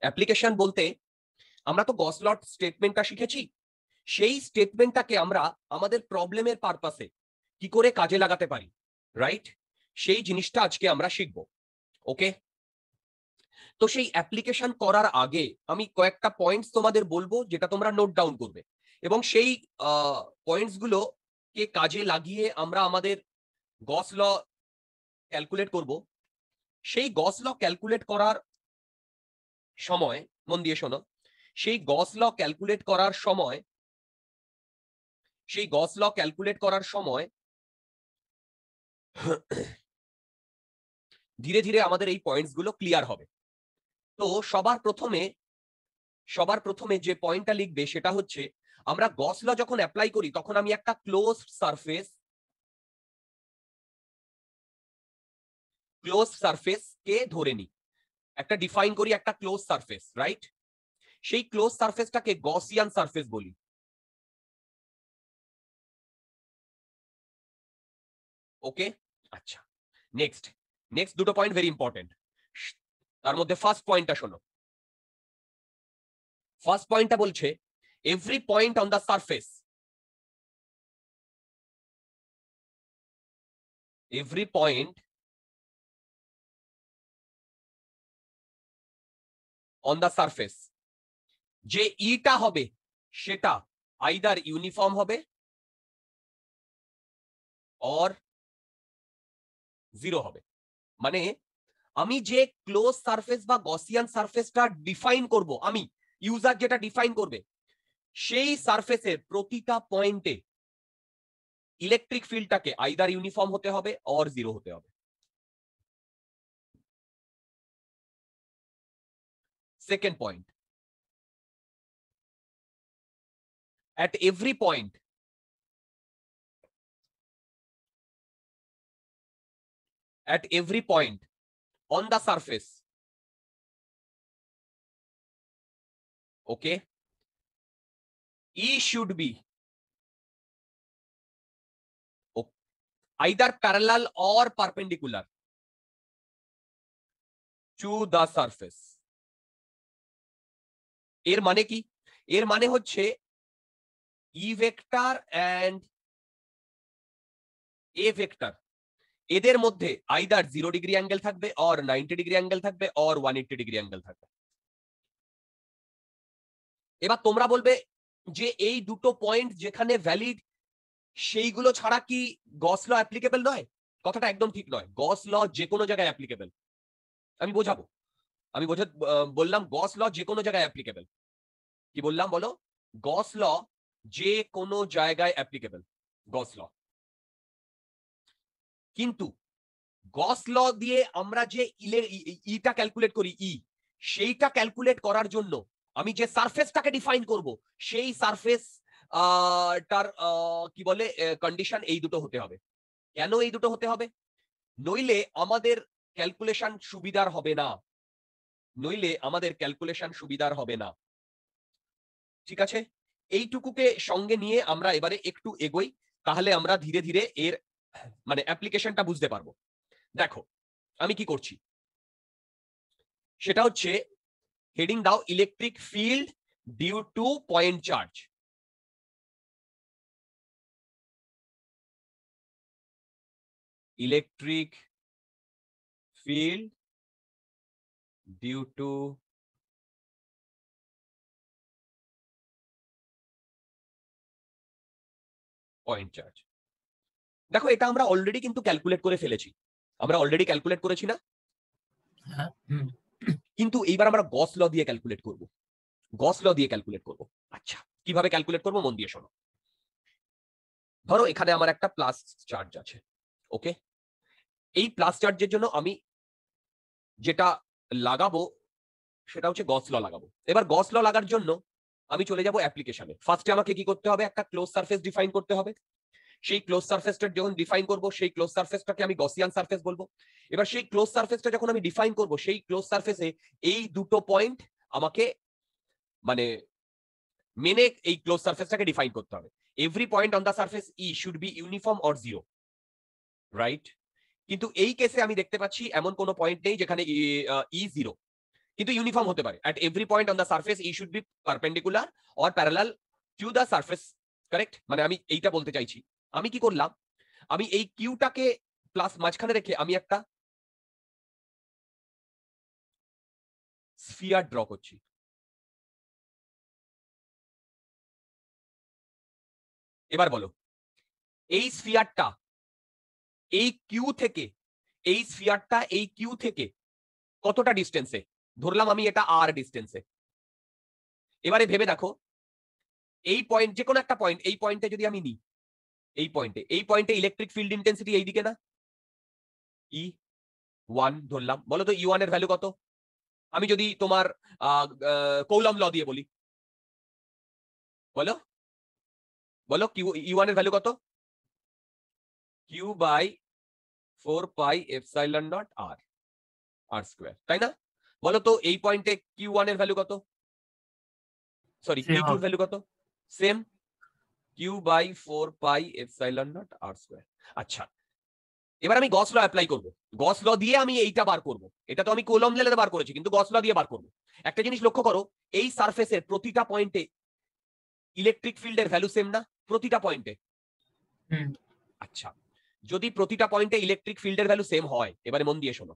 Application বলতে আমরা তো গস ল স্টেটমেন্টটা শিখেছি, সেই স্টেটমেন্টটাকে আমরা আমাদের প্রবলেমের পারপাসে কি করে কাজে লাগাতে পারি, রাইট? সেই জিনিসটা আজকে আমরা শিখব। ওকে, তো সেই অ্যাপ্লিকেশন করার আগে আমি কয়েকটা পয়েন্টস তোমাদের বলবো, যেটা তোমরা নোট ডাউন করবে, এবং সেই পয়েন্টস গুলো কে কাজে লাগিয়ে আমরা আমাদের গস ল ক্যালকুলেট করব। সেই গস ল ক্যালকুলেট করার সময়, মন দিয়ে শোনো, সেই গস ল ক্যালকুলেট করার সময়, সেই গস ল ক্যালকুলেট করার সময় ধীরে ধীরে আমাদের এই পয়েন্টস গুলো ক্লিয়ার হবে। তো সবার প্রথমে যে পয়েন্টটা লিখবে সেটা হচ্ছে, আমরা গস ল যখন অ্যাপ্লাই করি তখন আমি একটা ক্লোজড সারফেস কে ধরে নিই, একটা ডিফাইন করি একটা ক্লোজ সারফেস, রাইট? সেই ক্লোজ সারফেসটাকে গসিয়ান সারফেস বলি। ওকে, আচ্ছা, নেক্সট নেক্সট দুটো পয়েন্ট ভেরি ইম্পর্টেন্ট। তার মধ্যে ফার্স্ট পয়েন্টটা শোনো। ফার্স্ট পয়েন্টটা বলছে, every point on the surface, every point on the surface, যে ইটা হবে সেটা আইদার ইউনিফর্ম হবে অর জিরো হবে। মানে আমি যে ক্লোজ সারফেস বা গসিয়ান সারফেসটা ডিফাইন করব, আমি ইউজার যেটা ডিফাইন করবে, সেই সারফেসের প্রতিটা পয়েন্টে ইলেকট্রিক ফিল্ডটাকে আইদার ইউনিফর্ম হতে হবে অর জিরো হতে হবে। Second point, at every point on the surface, okay, E should be either parallel or perpendicular to the surface. এর মানে কি? এর মানে হচ্ছে E vector and A vector, এদের মধ্যে আইদার 0 ডিগ্রি অ্যাঙ্গেল থাকবে অর 90 ডিগ্রি অ্যাঙ্গেল থাকবে অর 180 ডিগ্রি অ্যাঙ্গেল থাকবে। এবার তোমরা বলবে যে এই দুটো পয়েন্ট যেখানে ভ্যালিড, সেইগুলো ছাড়া কি গস ল অ্যাপ্লিকেবল নয়? কথাটা একদম ঠিক নয়। গস ল যে কোনো জায়গায় অ্যাপ্লিকেবল। আমি বোঝাবো, বললাম গস ল যে কোনো জায়গায় অ্যাপ্লিকেবল। কি বললাম বলো? গস ল যে কোনো জায়গায় অ্যাপ্লিকেবল, গস ল। কিন্তু গস ল দিয়ে আমরা যে ইটা ক্যালকুলেট করি, সেইটা ক্যালকুলেট করার জন্য আমি যে সারফেসটাকে ডিফাইন করব, সেই সারফেস টার কি বলে কন্ডিশন এই দুটো হতে হবে। কেন এই দুটো হতে হবে? নইলে আমাদের ক্যালকুলেশন সুবিধার হবে না, ঠিক আছে? এইটুকুকে সঙ্গে নিয়ে আমরা এবারে একটু এগোই, তাহলে আমরা ধীরে ধীরে এর মানে অ্যাপ্লিকেশনটা বুঝতে পারবো। দেখো আমি কি করছি, সেটা হচ্ছে হেডিং দাও electric field due to point charge. Electric field due to point charge. দেখো এটা আমরা অলরেডি কিন্তু ক্যালকুলেট করে ফেলেছি, আমরা অলরেডি ক্যালকুলেট করেছি না? কিন্তু এইবার আমরা গস ল দিয়ে ক্যালকুলেট করব, গস ল দিয়ে ক্যালকুলেট করব। আচ্ছা, কিভাবে ক্যালকুলেট করব মন দিয়ে শোনো। ধরো এখানে আমার একটা প্লাস চার্জ আছে, ওকে? এই প্লাস চার্জের জন্য আমি যেটা লাগাবো সেটা হচ্ছে গস ল লাগাবো। এবার গস ল লাগার জন্য আমি চলে যাব অ্যাপ্লিকেশনে। ফার্স্টে আমাকে কি করতে হবে? একটা ক্লোজ সারফেস ডিফাইন করতে হবে। সেই ক্লোজ সারফেসটা যখন ডিফাইন করব, সেই ক্লোজ সারফেসটাকে আমি গসিয়ান সারফেস বলবো। এবার সেই ক্লোজ সারফেসটা যখন আমি ডিফাইন করব, সেই ক্লোজ সারফেসে এই দুটো পয়েন্ট আমাকে মানে মেনে এই ক্লোজ সারফেসটাকে ডিফাইন করতে হবে। Every point on the surface E should be uniform or zero, right? কিন্তু এই কেসে আমি দেখতে পাচ্ছি এমন কোনো পয়েন্ট নেই যেখানে ই জিরো। কিন্তু ইউনিফর্ম হতে পারে। At every point on the surface E should be perpendicular or parallel to the surface, correct? মানে আমি এইটা বলতে চাইছি, আমি কি করলাম, আমি এই কিউটাকে প্লাস মাঝখানে রেখে আমি একটা স্ফিয়ার ড্র করছি। এবার বলো এই স্ফিয়ারটা এই কিউ থেকে, এই স্ফিয়ারটা এই কিউ থেকে কতটা ডিস্টেন্সে? ধরলাম আমি এটা আর ডিস্টেন্সে। এবারে ভেবে দেখো এই পয়েন্ট, যে কোনো একটা পয়েন্ট, এই পয়েন্টে যদি আমি নিই, এই পয়েন্টে ইলেকট্রিক ফিল্ড ইন্টেন্সিটি এইদিকে না, E1 ধরলাম। বলো তো E1 এর ভ্যালু কত? আমি যদি তোমার কৌলম ল দিয়ে বলি, বলো বলো কিউ E1 এর ভ্যালু কত? Q/4πε0 r স্কয়ার, তাই না? বলো তো এই পয়েন্টে Q1 এর ভ্যালু কত? সরি, Q2 এর ভ্যালু কত? Same, Q/4πε0 r square. আচ্ছা, এবার আমি গস ল অ্যাপ্লাই করব। গস ল দিয়ে আমি এইটা বার করব। এটা তো আমি কোলম লে বার করেছি, কিন্তু গস ল দিয়ে বার করব। একটা জিনিস লক্ষ্য করো, এই সারফেসের প্রতিটা পয়েন্টে ইলেকট্রিক ফিল্ডের ভ্যালু সেম না? প্রতিটা পয়েন্টে। আচ্ছা, যদি প্রতিটা পয়েন্টে ইলেকট্রিক ফিল্ডের ভ্যালু সেম হয়, এবারে মন দিয়ে শোনো,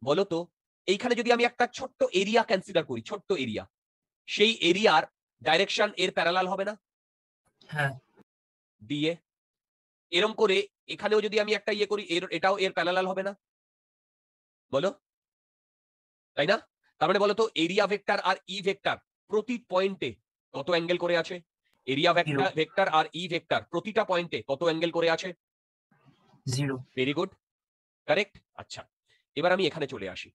বলো তো এইখানে যদি আমি একটা ছোট্ট এরিয়া কনসিডার করি, ছোট্ট এরিয়া, সেই এরিয়ার ডাইরেকশন এর প্যারালাল হবে না? হ্যাঁ। দিয়ে এরকম করে এখানেও যদি আমি একটা ইয়ে করি, এটাও এর প্যারালাল হবে না? বলো, তাই না? তার মানে বলো তো এরিয়া ভেক্টর আর ই ভেক্টর প্রতি পয়েন্টে কত অ্যাঙ্গেল করে আছে? এরিয়া ভেক্টর আর ই ভেক্টর প্রতিটা পয়েন্টে কত অ্যাঙ্গেল করে আছে? 0। Very good, correct. আচ্ছা, এবার আমি এখানে চলে আসি।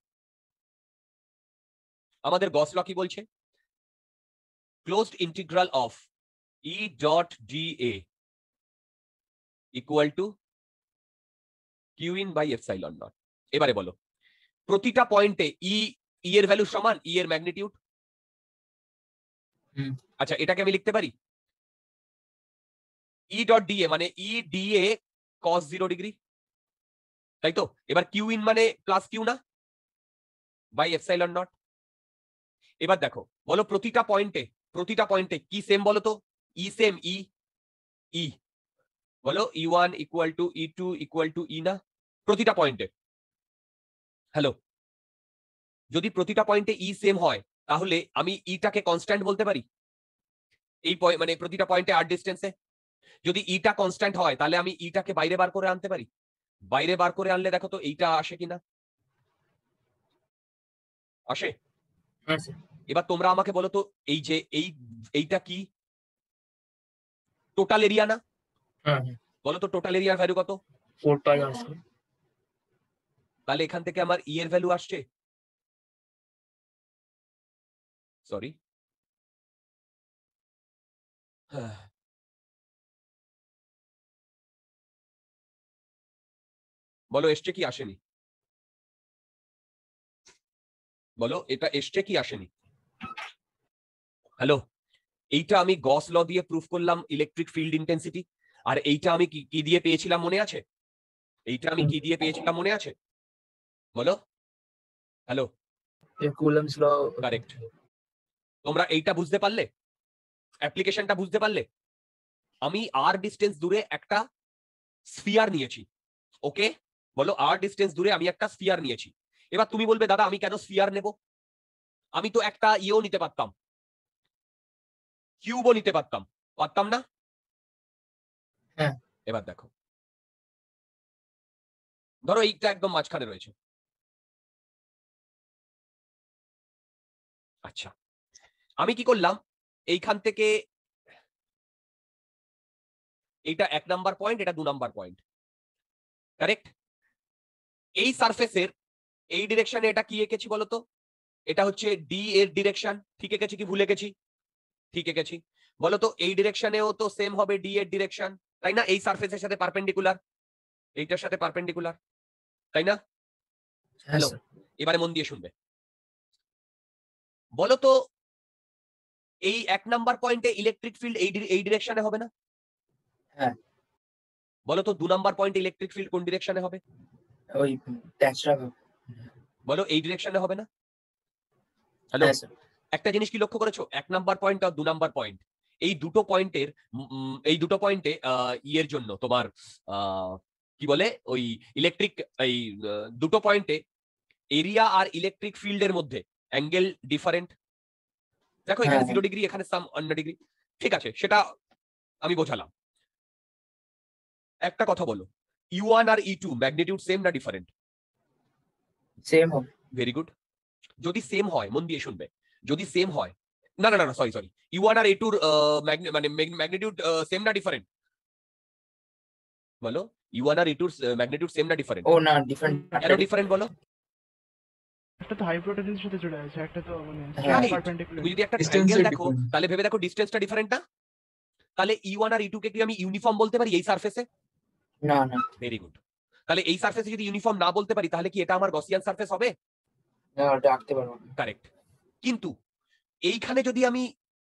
আমাদের গস ল কি বলছে? Closed integral of E dot dA equal to q in by epsilon naught. এবারে বলো প্রতিটা পয়েন্টে ই এর ভ্যালু সমান ই এর ম্যাগনিটিউড। আচ্ছা, এটাকে আমি লিখতে পারি ই ডট ডিএ মানে ই ডিএ cos 0 ডিগ্রি, তাই তো? এবার কিউ ইন মানে প্লাস কিউ না, বাই এপসাইলন নট। এবার দেখো, বলো প্রতিটা পয়েন্টে কি সেম? বলো তো ই সেম, ই বলো E1 equal to E2 equal to E না প্রতিটা পয়েন্টে? হ্যালো, যদি প্রতিটা পয়েন্টে ই সেম হয়, তাহলে আমি ইটাকে কনস্ট্যান্ট বলতে পারি এই মানে প্রতিটা পয়েন্টে আর ডিস্টেন্সে। যদি ইটা কনস্ট্যান্ট হয়, তাহলে আমি ইটাকে বাইরে বার করে আনতে পারি। বাইরে বার করে আনলে দেখো তো এইটা আসে কিনা? আসে। এবার তোমরা আমাকে বলো তো এই যে এইটা কি টোটাল এরিয়া না? বলো তো টোটাল এরিয়ার ভ্যালু কত? 4π আসছে। তাহলে এখান থেকে আমার ই এর ভ্যালু আসছে, সরি, বলো এসছে কি আসেনি? বলো এটা এসছে কি আসেনি? হ্যালো, এইটা আমি গস ল দিয়ে প্রুফ করলাম ইলেকট্রিক ফিল্ড ইন্টেন্সিটি। আর এইটা আমি কি দিয়ে পেয়েছিলাম মনে আছে? এইটা আমি কি দিয়ে পেয়েছিলাম মনে আছে? বলো, হ্যালো, কুলম্বস ল। কারেক্ট। তোমরা এইটা বুঝতে পারলে? অ্যাপ্লিকেশনটা বুঝতে পারলে? আমি আর ডিস্টেন্স দূরে একটা স্ফিয়ার নিয়েছি, ওকে? বলো আর ডিস্টেন্স দূরে আমি একটা স্ফিয়ার নিয়েছি। এবার তুমি বলবে দাদা আমি কেন স্ফিয়ার নেব? আমি তো একটা ইয়েও নিতে পারতাম, কিউবও নিতে পারতাম, পারতাম না? হ্যাঁ। এবার দেখো, ধরো এইটা একদম মাঝখানে রয়েছে। আচ্ছা, আমি কি করলাম, এইখান থেকে এইটা 1 নাম্বার পয়েন্ট, এটা 2 নাম্বার পয়েন্ট, কারেক্ট? এই সারফেসের এই ডিরেকশনে এটা কি এঁকেছি বলতো? এটা হচ্ছে ডি এর ডিরেকশন। ঠিক এঁকেছি কি ভুলে গেছি? ঠিক এঁকেছি। বলতো এই ডিরেকশনেও তো সেম হবে ডি এর ডিরেকশন, তাই না? এই সারফেসের সাথে পারপেন্ডিকুলার, এইটার সাথে পারপেন্ডিকুলার, তাই না? হ্যালো, এবারে মন দিয়ে শুনবে। বলতো এই 1 নাম্বার পয়েন্টে ইলেকট্রিক ফিল্ড এই ডিরেকশনে হবে না? হ্যাঁ। বলতো 2 নাম্বার পয়েন্টে ইলেকট্রিক ফিল্ড কোন ডিরেকশনে হবে? ওই ট্যাচটা। বলো এই ডিরেকশনে হবে না? হ্যালো, হ্যাঁ স্যার। একটা জিনিস কি লক্ষ্য করেছো, 1 নাম্বার পয়েন্ট আর 2 নাম্বার পয়েন্ট, এই দুটো পয়েন্টের এই দুটো পয়েন্টে ইয়ের জন্য তোমার কি বলে ওই ইলেকট্রিক, এই দুটো পয়েন্টে এরিয়া আর ইলেকট্রিক ফিল্ডের মধ্যে অ্যাঙ্গেল ডিফারেন্ট। দেখো এখানে হ্যাঁ 0 ডিগ্রি, এখানে সাম অন্য ডিগ্রি। ঠিক আছে, সেটা আমি বোঝালাম। একটা কথা বলো, U1 আর E2 ম্যাগনিটিউড সেম না ডিফারেন্ট? সেম হবে। Very good. যদি সেম হয়, মন দিয়ে শুনবে, যদি সেম হয়, না না না সরি সরি, U1 আর A2 মানে ম্যাগনিটিউড সেম না ডিফারেন্ট? বলো, U1 আর A2 ম্যাগনিটিউড সেম না ডিফারেন্ট? ও না, ডিফারেন্ট। কেন ডিফারেন্ট বলো? একটা তো হাইপোটেনিসের সাথে জুড়ে আছে, একটা তো মানে হ্যাঁ। Right. পারপেন্ডিকুলার। তুমি যদি একটা Distance ট্রায়াঙ্গেল এর দেখো, difference। তাহলে ভেবে দেখো ডিসটেন্সটা ডিফারেন্ট না? তাহলে E1 আর E2 কে কি আমি ইউনিফর্ম বলতে পারি এই সারফেসে? না না ভেরি গুড। তাহলে এই সারফেসে যদি ইউনিফর্ম না বলতে পারি, তাহলে কি এটা আমার গসিয়ান সারফেস হবে? না, ওটা আঁকতে পারবো না। কারেক্ট। কিন্তু এইখানে যদি আমি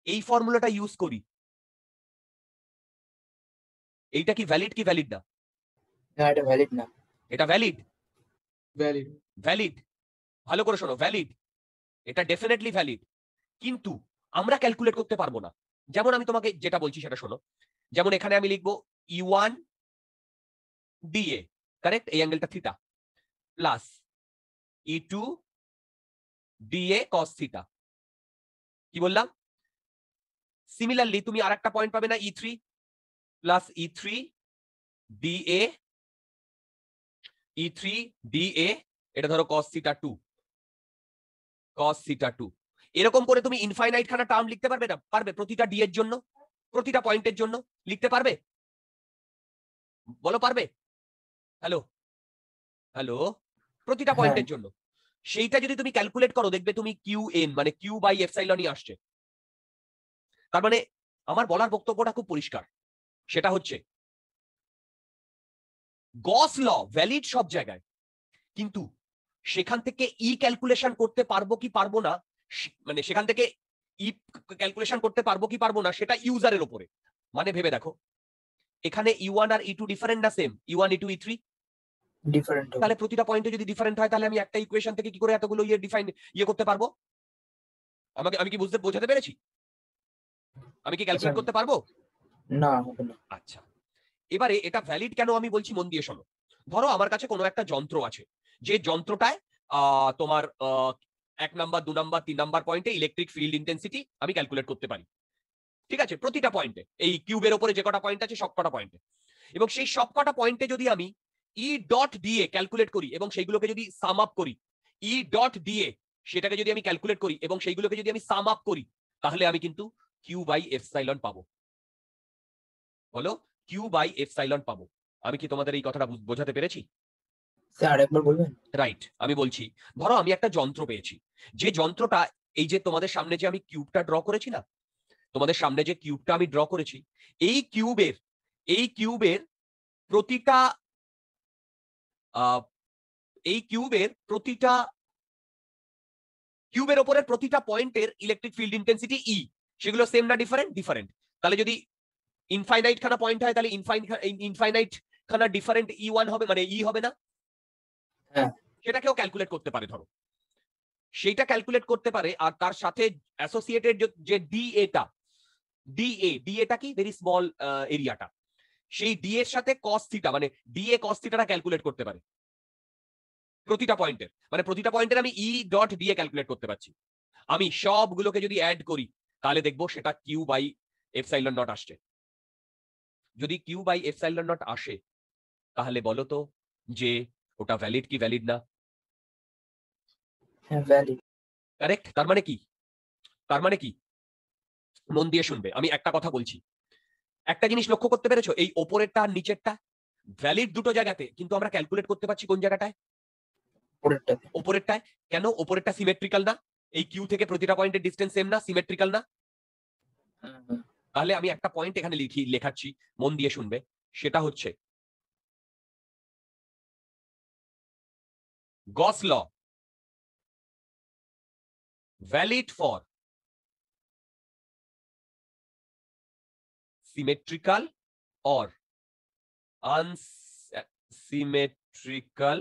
এই ফর্মুলাটা ইউজ করি, এইটা কি ভ্যালিড কি ভ্যালিড না? না, এটা ভ্যালিড না। এটা ভ্যালিড, ভ্যালিড। ভ্যালিড। ভালো করে শোনো, ভ্যালিড, এটা ডেফিনেটলি ভ্যালিড। কিন্তু আমরা ক্যালকুলেট করতে পারবো না। যেমন আমি তোমাকে যেটা বলছি সেটা শোনো। যেমন এখানে আমি লিখবো E1 DA, কারেক্ট, এই অ্যাঙ্গেলটা theta, plus E2 DA cos theta. কি বললাম? সিমিলারলি তুমি আরেকটা পয়েন্ট পাবে না, E3 plus E3 DA, E3 DA, এটা ধরো cos থিটা 2, cos থিটা 2। এরকম করে তুমি ইনফাইনাইট খানা টার্ম লিখতে পারবে না? পারবে? প্রতিটা ডি এর জন্য, প্রতিটা পয়েন্টের জন্য লিখতে পারবে? বলো পারবে? হ্যালো, হ্যালো, প্রতিটা হ্যাঁ। পয়েন্টের জন্য। সেইটা যদি তুমি ক্যালকুলেট করো, দেখবে তুমি QN মানে Q বাই এপসাইলনই আসছে। তার মানে আমার বলার বক্তব্যটা খুব পরিষ্কার, সেটা হচ্ছে গস ল ভ্যালিড সব জায়গায়, কিন্তু সেখান থেকে ই ক্যালকুলেশন করতে পারবো কি পারবো না, মানে সেখান থেকে ই ক্যালকুলেশন করতে পারবো কি পারবো না, সেটা ইউজারের উপরে। মানে ভেবে দেখো, এখানে E1 আর E2 ডিফারেন্ট না same? E1 E2 E3 different হবে। তাহলে প্রতিটা পয়েন্টে যদি ডিফারেন্ট হয়, তাহলে আমি একটা ইকুয়েশন থেকে কি করে এতগুলো ইয়ে করতে পারবো? আমি কি বোঝাতে পেরেছি? আমি কি ক্যালকুলেট করতে পারবো? না, হবে না। আচ্ছা, এবারে এটা ভ্যালিড কেন আমি বলছি, মন দিয়ে শোনো। ধরো আমার কাছে কোনো একটা যন্ত্র আছে, যে যন্ত্রটায় তোমার 1 নাম্বার 2 নাম্বার 3 নাম্বার পয়েন্টে ইলেকট্রিক ফিল্ড ইন্টেন্সিটি আমি ক্যালকুলেট করতে পারি। ঠিক আছে, প্রতিটা পয়েন্টে, এই কিউবের উপরে যে কটা পয়েন্ট আছে সব কটা পয়েন্টে। এবং সেই সব কটা পয়েন্টে যদি আমি ই ডট ডিএ ক্যালকুলেট করি এবং সেইগুলোকে যদি সাম আপ করি, ই ডট ডিএ সেটাকে যদি আমি ক্যালকুলেট করি এবং সেইগুলোকে যদি আমি সাম আপ করি, তাহলে আমি কিন্তু কিউ বাই এপসাইলন পাবো। বলো, কিউ বাই এপসাইলন পাবো। আমি কি তোমাদের এই কথাটা বোঝাতে পেরেছি? স্যার আরেকবার বলবেন? রাইট, আমি বলছি, ধরো আমি একটা যন্ত্র পেয়েছি, যে যন্ত্রটা, এই যে তোমাদের সামনে যে আমি কিউবটা ড্র করেছি না, তোমাদের সামনে যে কিউবটা আমি ড্র করেছি, এই কিউবের প্রতিটা এই কিউবের ওপরের প্রতিটা পয়েন্টের ইলেকট্রিক ফিল্ড ইন্টেন্সিটি ই, সেগুলো সেম না ডিফারেন্ট? ডিফারেন্ট। তাহলে যদি ইনফাইনাইট খানা পয়েন্ট হয়, তাহলে ইনফাইনাইট খানা ডিফারেন্ট E1 হবে, মানে ই হবে না? হ্যাঁ। সেটাকেও ক্যালকুলেট করতে পারে, ধরো সেইটা ক্যালকুলেট করতে পারে। আর তার সাথে অ্যাসোসিয়েটেড যে ডিএটা কি, ভেরি স্মল এরিয়াটা, সেই ডি এর সাথে cos থিটা মানে ডিএ cos থিটাটা ক্যালকুলেট করতে পারে প্রতিটা পয়েন্টের। মানে প্রতিটা পয়েন্টের আমি ই ডট ডিএ ক্যালকুলেট করতে পারছি। আমি সবগুলোকে যদি অ্যাড করি, তাহলে দেখবো সেটা কিউ বাই এপসাইলন নট আসছে। যদি কিউ বাই এপসাইলন নট আসে, তাহলে বলো তো যে ওটা ভ্যালিড কি ভ্যালিড না? হ্যাঁ, ভ্যালিড। কারেক্ট। তার মানে কি, তার মানে কি, মন দিয়ে শুনবে, আমি একটা কথা বলছি। একটা জিনিস লক্ষ্য করতে পেরেছো, এই ওপরেরটা আর নিচেরটা ভ্যালিড দুটো জায়গাতে, কিন্তু আমরা ক্যালকুলেট করতে পারছি কোন জায়গাটায়? পরেরটাতে। ওপরেরটায়। কেন? ওপরেরটা সিমেট্রিক্যাল না? এই কিউ থেকে প্রতিটা পয়েন্টের ডিসটেন্স সেম না? সিমেট্রিক্যাল না? হ্যাঁ, হ্যাঁ। তাহলে আমি একটা পয়েন্ট এখানে লেখাচ্ছি, মন দিয়ে শুনবে, সেটা হচ্ছে Gauss law valid for symmetrical or unsymmetrical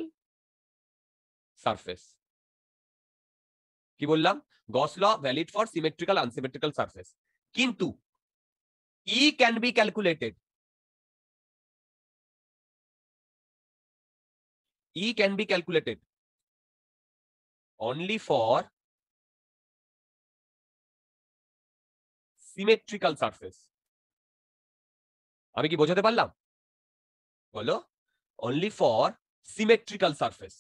surface। কি বললাম? Gauss law valid for symmetrical unsymmetrical surface, কিন্তু E can be calculated, E can be calculated only for symmetrical surface. আমি কি বোঝাতে পারলাম? বলো, only for symmetrical surface.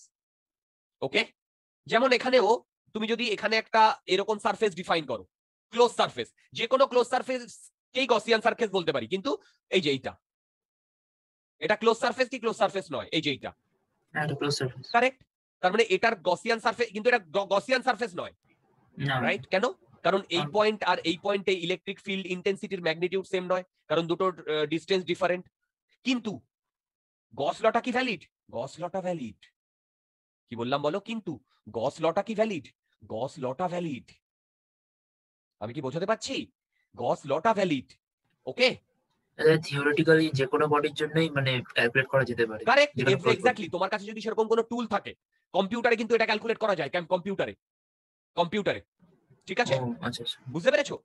ওকে, যেমন এখানেও তুমি যদি এখানে একটা এরকম সারফেস ডিফাইন করো, ক্লোজ সারফেস, যে কোনো ক্লোজ সারফেস কেই গসিয়ান সারফেস বলতে পারি, কিন্তু এই যে এইটা, এটা ক্লোজ সারফেস কি ক্লোজ সারফেস নয়? এই যে এইটা এটা ক্লোজ সারফেস। কারেক্ট, তার মানে এটার গসিয়ান সারফেস, কিন্তু এটা গসিয়ান সারফেস নয়, না, রাইট? কেন? কারণ এই পয়েন্ট আর এই পয়েন্টে ইলেকট্রিক ফিল্ড ইন্টেন্সিটির ম্যাগনিটিউড সেম নয়, কারণ দুটোর ডিসটেন্স ডিফারেন্ট। কিন্তু গস লটা কি ভ্যালিড? গস লটা ভ্যালিড। কি বললাম বলো? কিন্তু গস লটা কি ভ্যালিড? গস লটা ভ্যালিড। আমি কি বোঝাতে পারছি? গস লটা ভ্যালিড। ওকে, থিওরিটিক্যালি যে কোনো বডির জন্যই মানে ক্যালকুলেট করা যেতে পারে। কারেক্ট, যেখানে close এক্স্যাক্টলি। তোমার কাছে যদি সেরকম কোনো টুল থাকে, কম্পিউটারে কিন্তু এটা ক্যালকুলেট করা যায়, কম্পিউটারে, ঠিক আছে? ও আচ্ছা আচ্ছা। বুঝতে পেরেছো?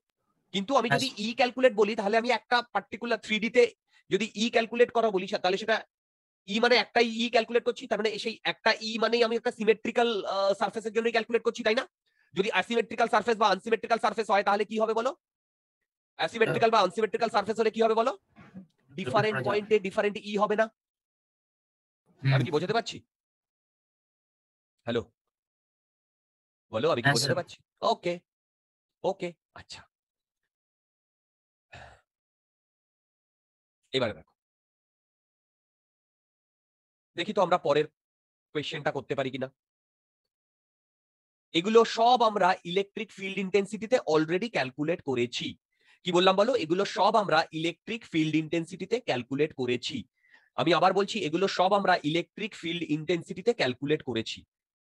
কিন্তু আমি হ্যাঁ, যদি ই ক্যালকুলেট বলি, তাহলে আমি একটা পার্টিকুলার 3D তে যদি ই ক্যালকুলেট করা বলি, তাহলে সেটা ই মানে একটাই ই ক্যালকুলেট করছি, তার মানে সেই একটা ই মানেই আমি একটা সিমেট্রিক্যাল সারফেসের জন্য ক্যালকুলেট করছি, তাই না? যদি অ্যাসিমেট্রিক্যাল সারফেস বা আনসিমেট্রিক্যাল সারফেস হয়, তাহলে কি হবে বলো? অ্যাসিমেট্রিক্যাল বা আনসিমেট্রিক্যাল সারফেস হলে কি হবে বলো? ডিফারেন্ট করা যাবে। পয়েন্টে ডিফারেন্ট ই হবে না? হুম, আমি কি বোঝাতে পারছি? হ্যালো, বলো, আমি কি হ্যাঁ, বোঝাতে স্যার। পারছি? ওকে, ওকে, আচ্ছা। এবারে দেখো, দেখি তো আমরা পরের কোয়েশ্চেনটা করতে পারি কিনা। এগুলো সব আমরা ইলেকট্রিক ফিল্ড ইন্টেন্সিটিতে অলরেডি ক্যালকুলেট করেছি। কি বললাম বলো? এগুলো সব আমরা ইলেকট্রিক ফিল্ড ইন্টেন্সিটিতে ক্যালকুলেট করেছি। আমি আবার বলছি, এগুলো সব আমরা ইলেকট্রিক ফিল্ড ইন্টেন্সিটিতে ক্যালকুলেট করেছি,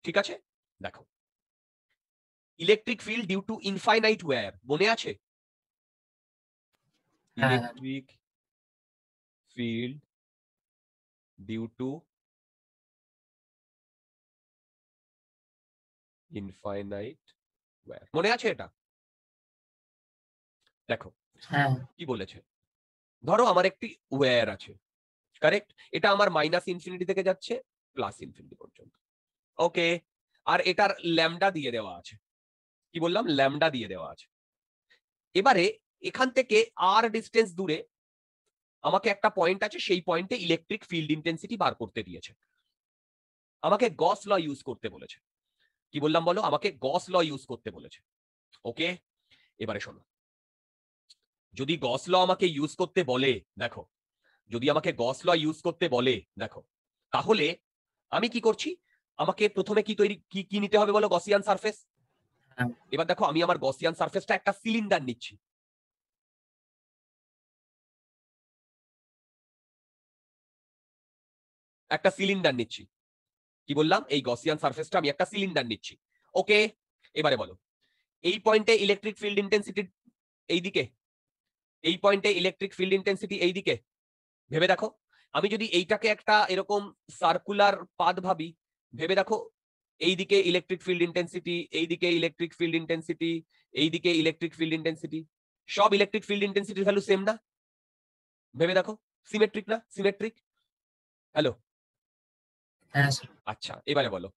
ঠিক আছে? দেখো, electric field due to infinite wire, মনে আছে? হ্যাঁ, electric field due to infinite wire, মনে আছে এটা? দেখো হ্যাঁ, কি বলেছে, ধরো আমার একটি ওয়্যার আছে, কারেক্ট? এটা আমার মাইনাস ইনফিনিটি থেকে যাচ্ছে প্লাস ইনফিনিটি পর্যন্ত, ওকে? আর এটার ল্যামডা দিয়ে দেওয়া আছে। কি বললাম? ল্যামডা দিয়ে দেওয়া আছে। এবারে এখান থেকে আর ডিস্টেন্স দূরে আমাকে একটা পয়েন্ট আছে, সেই পয়েন্টে ইলেকট্রিক ফিল্ড ইন্টেন্সিটি বার করতে দিয়েছে, আমাকে গস ল ইউজ করতে বলেছে। কি বললাম বলো? আমাকে গস ল ইউজ করতে বলেছে, ওকে? এবারে শোনো, যদি গস ল আমাকে ইউজ করতে বলে, দেখো, যদি আমাকে গস ল ইউজ করতে বলে, দেখো, তাহলে আমি কি করছি? আমাকে প্রথমে কি তৈরি কি নিতে হবে বলো? Gaussian surface. হ্যাঁ। এবার দেখো, আমি আমার গসিয়ান সারফেসটা একটা সিলিন্ডার নিচ্ছি, একটা সিলিন্ডার নিচ্ছি। কি বললাম? এই গসিয়ান সারফেসটা আমি একটা সিলিন্ডার নিচ্ছি, ওকে? এবারে বলো, এই পয়েন্টে ইলেকট্রিক ফিল্ড ইন্টেন্সিটি এইদিকে, এই পয়েন্টে ইলেকট্রিক ফিল্ড ইন্টেন্সিটি এইদিকে, ভেবে দেখো। আমি যদি এইটাকে একটা এরকম সার্কুলার পাথ ভাবি, ভেবে দেখো, এইদিকে ইলেকট্রিক ফিল্ড ইন্টেন্সিটি, এইদিকে ইলেকট্রিক ফিল্ড ইন্টেন্সিটি, এইদিকে ইলেকট্রিক ফিল্ড ইন্টেন্সিটি, সব ইলেকট্রিক ফিল্ড ইন্টেন্সিটির ভ্যালু সেম না? ভেবে দেখো, সিমেট্রিক না? সিমেট্রিক। হ্যালো, হ্যাঁ, স্যার। আচ্ছা, এবারে বলো,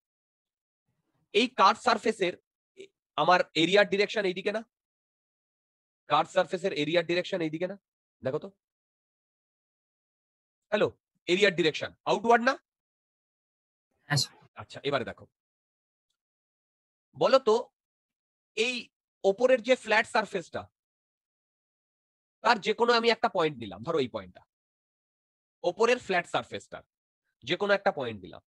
এই কার্ভ সারফেসের আমার এরিয়ার ডিরেকশন এইদিকে না? কার্ভ সারফেসের এরিয়ার ডিরেকশন এইদিকে না? দেখো তো, হ্যালো, এরিয়ার ডিরেকশন আউটওয়ার্ড না? হ্যাঁ, স্যার। আচ্ছা, এবারে দেখো, বলো তো, এই ওপরের যে ফ্ল্যাট সারফেসটা, তার যে কোনো আমি একটা পয়েন্ট নিলাম, ধরো এই পয়েন্টটা, ওপরের ফ্ল্যাট সারফেসটার যে কোনো একটা পয়েন্ট নিলাম,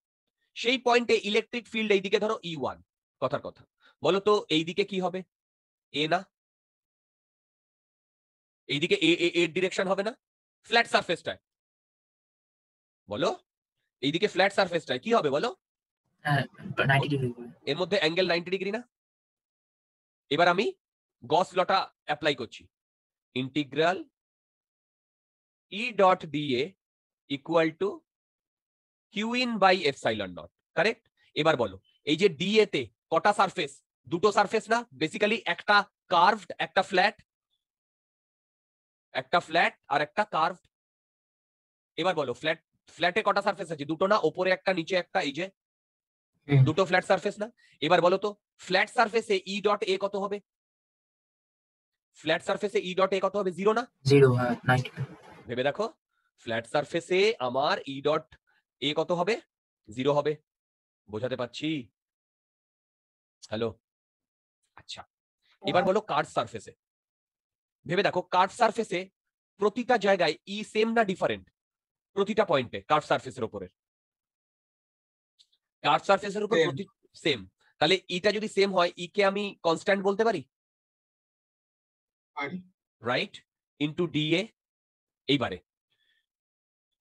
সেই পয়েন্টে ইলেকট্রিক ফিল্ড এইদিকে ধরো E1, কথার কথা, বলো তো এইদিকে কি হবে? এ না? এইদিকে এর ডিরেকশন হবে না? ফ্ল্যাট সারফেসটায়, বলো, এইদিকে ফ্ল্যাট সারফেসটায় কি হবে বলো? হ্যাঁ, 90 ডিগ্রি করে। এর মধ্যে অ্যাঙ্গেল 90 ডিগ্রি না? এবার আমি গস লটা অ্যাপ্লাই করছি, integral E dot dA equal to q in by epsilon naught, correct? এবার বলো, এই যে ডিএ তে কটা সারফেস? দুটো সারফেস না বেসিক্যালি, একটা কার্ভড একটা ফ্ল্যাট, আর একটা কার্ভড। এবার বলো ফ্ল্যাটে কটা সারফেস আছে? দুটো না? ওপরে একটা নিচে একটা, এই যে হুম, দুটো ফ্ল্যাট সারফেস না? এবার বলো তো ফ্ল্যাট সারফেসে ই ডট এ কত হবে? ফ্ল্যাট সারফেসে ই ডট এ কত হবে? 0 না? 0, হ্যাঁ 90। ভেবে দেখো, ফ্ল্যাট সারফেসে আমার ই ডট এ কত হবে? 0 হবে। বোঝাতে পারছি? হ্যালো? আচ্ছা, এবার বলো কার্ভ সারফেসে। ভেবে দেখো কার্ভ সারফেসে প্রতিটা জায়গায় ই সেম না ডিফারেন্ট? প্রতিটা পয়েন্টে কার্ভ সারফেসের উপরে, কার্ভ সারফেসের উপর প্রতি সেম। তাহলে ইটা যদি সেম হয়, ই কে আমি কনস্ট্যান্ট বলতে পারি, রাইট? Into DA. এইবারে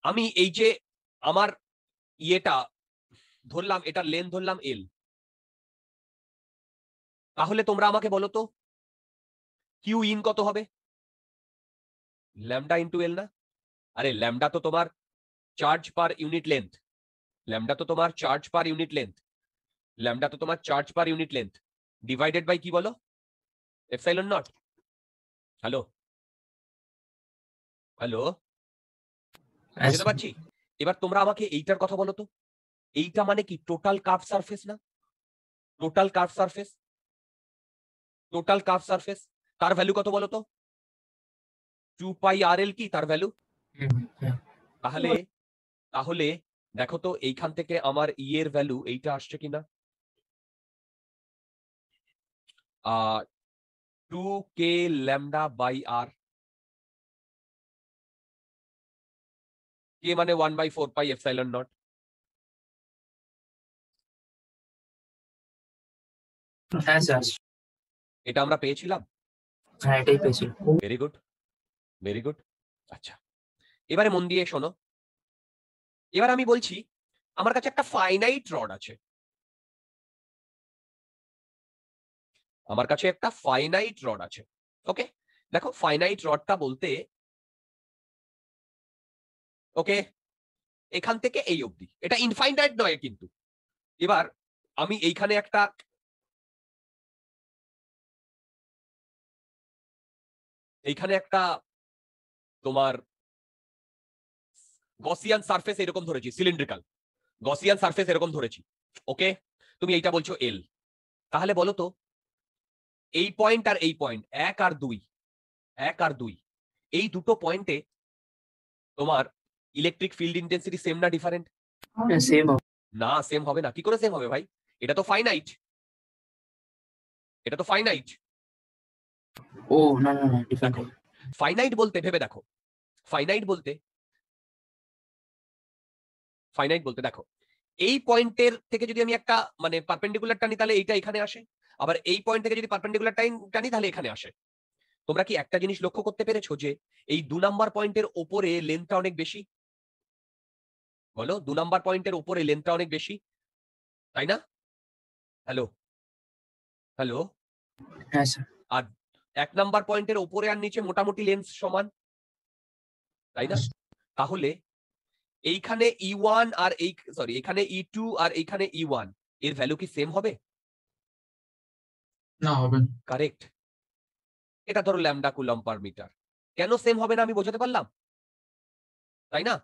আমি এই যে আমার ইয়েটা ধরলাম, এটার লেন্থ ধরলাম এল, তাহলে তোমরা আমাকে বলো তো কিউ ইন কত হবে? ল্যামডা ইনটু এল না? আরে ল্যামডা তো তোমার charge per unit length, lambda তো তোমার charge per unit length, lambda তো তোমার charge per unit length divided by কি বলো? Epsilon naught. হ্যালো? হ্যালো? বুঝতে পারছি? এবার তোমরা আমাকে এইটার কথা বলো তো, এইটা মানে কি? টোটাল কার্ভ সারফেস না? Total curve surface, total curve surface, তার ভ্যালু কত বলো তো? 2 পাই আর এল কি তার ভ্যালু? হ্যাঁ। তাহলে তাহলে দেখো তো এইখান থেকে আমার ই এর ভ্যালু এইটা আসছে কিনা? 2k ল্যামডা বাই আর, কে মানে 1/4 পাই এপসাইলন নট। হ্যাঁ স্যার, এটা আমরা পেয়েছিলাম। হ্যাঁ এটাই পেয়েছিল। Very good, very good. আচ্ছা, এবারে মন দিয়ে শোনো। এবার আমি বলছি আমার কাছে একটা ফাইনাইট রড আছে, আমার কাছে একটা ফাইনাইট রড আছে। ওকে, দেখো ফাইনাইট রডটা বলতে ওকে এখান থেকে এই অবধি, এটা ইনফাইনাইট নয় কিন্তু। এবার আমি এইখানে একটা তোমার গসিয়ান সারফেস এরকম ধরেছি, সিলিন্ড্রিক্যাল গসিয়ান সারফেস এরকম ধরেছি। ওকে, তুমি এইটা বলছো এল, তাহলে বলো তো এই পয়েন্ট আর এই পয়েন্ট 1 আর 2 এই দুটো পয়েন্টে তোমার ইলেকট্রিক ফিল্ড ইন্টেন্সিটি সেম না ডিফারেন্ট? হ্যাঁ সেম। না, সেম হবে না। কি করে সেম হবে ভাই? এটা তো ফাইনাইট, এটা তো ফাইনাইট। ও না না না, ডিফারেন্ট। দেখো ফাইনাইট বলতে ভেবে দেখো, ফাইনাইট বলতে দেখো এই পয়েন্টের থেকে যদি আমি একটা মানে পারপেন্ডিকুলার টানি তাহলে এইটা এখানে আসে, আবার এই পয়েন্ট থেকে যদি পারপেন্ডিকুলার টানি তাহলে এখানে আসে। তোমরা কি একটা জিনিস লক্ষ্য করতে পেরেছো যে এই 2 নাম্বার পয়েন্টের ওপরে লেন্থটা অনেক বেশি? বলো, 2 নাম্বার পয়েন্টের ওপরে লেন্থটা অনেক বেশি, তাই না? হ্যালো? হ্যালো? হ্যাঁ স্যার। আর 1 নাম্বার পয়েন্টের ওপরে আর নিচে মোটামুটি লেন্থ সমান, তাই না? তাহলে এইখানে E1 আর এই সরি এখানে E2 আর এইখানে E1 এর ভ্যালু কি সেম হবে? না, হবে না। কারেক্ট। এটা ধরো ল্যামডা কুলম্ব পার মিটার। কেন সেম হবে না আমি বোঝাতে পারলাম, তাই না?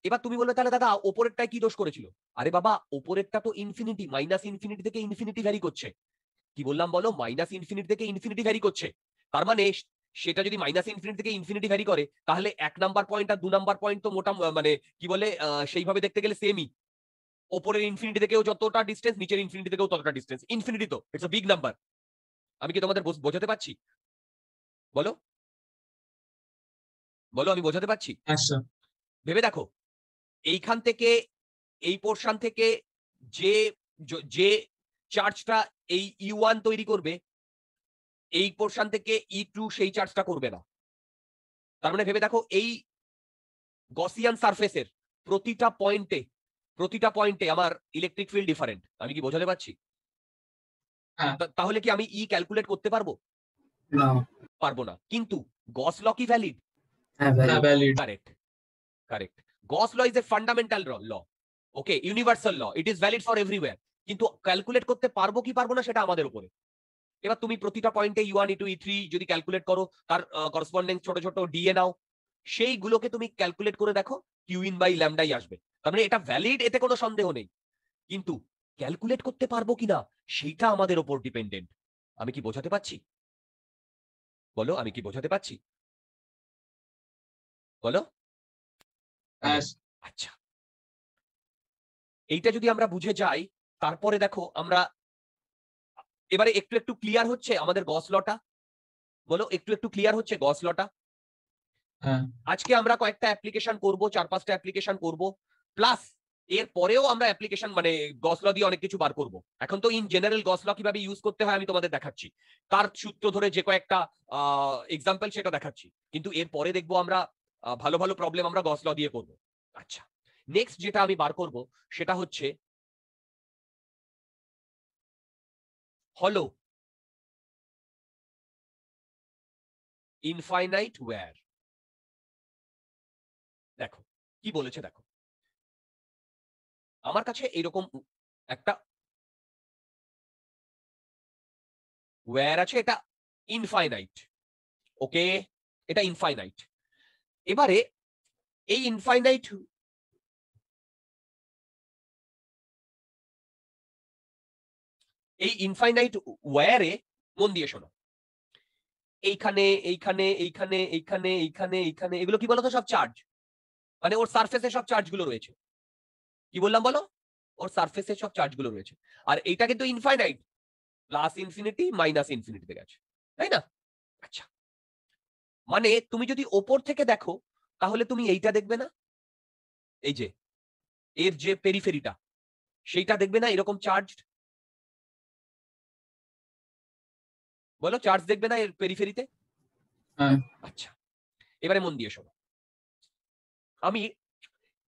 এবার তুমি বলবে তাহলে দাদা ওপরেরটায় কি দোষ করেছিল? আরে বাবা, ওপরেরটা তো ইনফিনিটি, মাইনাস ইনফিনিটি থেকে ইনফিনিটি ভ্যারি করছে। কি বললাম বলো? মাইনাস ইনফিনিটি থেকে ইনফিনিটি ভ্যারি করছে। তার মানে সেটা যদি মাইনাস ইনফিনিটি থেকে ইনফিনিটি ভ্যারি করে, তাহলে 1 নাম্বার পয়েন্ট আর 2 নাম্বার পয়েন্ট তো মোটা মানে কি বলে সেইভাবে দেখতে গেলে সেমই। ওপরের ইনফিনিটি থেকেও যতটা ডিস্টেন্স, নিচের ইনফিনিটি থেকেও ততটা ডিস্টেন্স। ইনফিনিটি তো ইটস আ বিগ নাম্বার। আমি কি তোমাদের বোঝাতে পারছি? বলো, বলো আমি বোঝাতে পারছি? হ্যাঁ স্যার। ভেবে দেখো, এইখান থেকে এই পোর্শন থেকে যে যে চার্জটা এই E1 তৈরি করবে, এই পোর্শন থেকে E2 সেই চার্জটা করবে না। তার মানে ভেবে দেখো এই গসিয়ান সারফেসের প্রতিটা পয়েন্টে আমার ইলেকট্রিক ফিল্ড ডিফারেন্ট। আমি কি বোঝাতে পারছি? হ্যাঁ। তাহলে কি আমি ই ক্যালকুলেট করতে পারবো? না। পারবো না। কিন্তু গস ল কি ভ্যালিড? হ্যাঁ হ্যাঁ, valid. Correct, correct. Gauss law is a fundamental law, okay, universal law, it is valid for everywhere. কিন্তু ক্যালকুলেট করতে পারবো কি পারবো না সেটা আমাদের উপরে। এবার তুমি প্রতিটা পয়েন্টে E1 E2 E3 যদি ক্যালকুলেট করো, তার করসপন্ডিং ছোট ছোট ডিএ নাও, সেইগুলোকে তুমি ক্যালকুলেট করে দেখো, কিউ ইন বাই ল্যামডাই আসবে। তার মানে এটা ভ্যালিড, এতে কোনো সন্দেহ নেই, কিন্তু ক্যালকুলেট করতে পারবো কিনা সেইটা আমাদের ওপর ডিপেন্ডেন্ট। আমি কি বোঝাতে পারছি? বলো, আমি কি বোঝাতে পারছি? বলো। হ্যাঁ আচ্ছা, এইটা যদি আমরা বুঝে যাই, তারপরে দেখো আমরা এবারে একটু একটু ক্লিয়ার হচ্ছে আমাদের গস লটা। বলো, একটু একটু ক্লিয়ার হচ্ছে গস লটা? হ্যাঁ আজকে আমরা কয়েকটা অ্যাপ্লিকেশন করব, 4-5টা অ্যাপ্লিকেশন করব, প্লাস এর পরেও আমরা অ্যাপ্লিকেশন মানে গস ল দিয়ে অনেক কিছু বার করব। এখন তো ইন জেনারেল গস ল কিভাবে ইউজ করতে হয় আমি তোমাদের দেখাচ্ছি, তার সূত্র ধরে যে কয়েকটা এক্সাম্পল সেটা দেখাচ্ছি, কিন্তু এর পরে দেখবো আমরা ভালো ভালো প্রবলেম আমরা গস ল দিয়ে করব। আচ্ছা, নেক্সট যেটা আমি বার করব সেটা হচ্ছে হলো ইনফাইনাইট ওয়্যার। দেখো কি বলেছে, দেখো আমার কাছে এরকম একটা ওয়্যার আছে, এটা ইনফাইনাইট। ওকে, এটা ইনফাইনাইট। এবারে এই ইনফাইনাইট ওয়্যারে মন দিয়ে শোনো, এইখানে এইখানে এইখানে এইখানে এইখানে এইখানে এগুলো কি বলতো, সব চার্জ, মানে ওর সারফেসে সব চার্জ গুলো রয়েছে। কি বললাম বলো? ওর সারফেসে সব চার্জ গুলো রয়েছে। আর এইটা কিন্তু ইনফাইনাইট, প্লাস ইনফিনিটি মাইনাস ইনফিনিটিতে গেছে, তাই না? আচ্ছা, মানে তুমি যদি ওপর থেকে দেখো তাহলে তুমি এইটা দেখবে না, এই যে এর যে পেরিফেরিটা সেইটা দেখবে না এরকম চার্জ? বলো, চার্জ দেখবে না এর পেরিফেরিতে? হ্যাঁ আচ্ছা, এবারে মন দিয়ে শোনো, আমি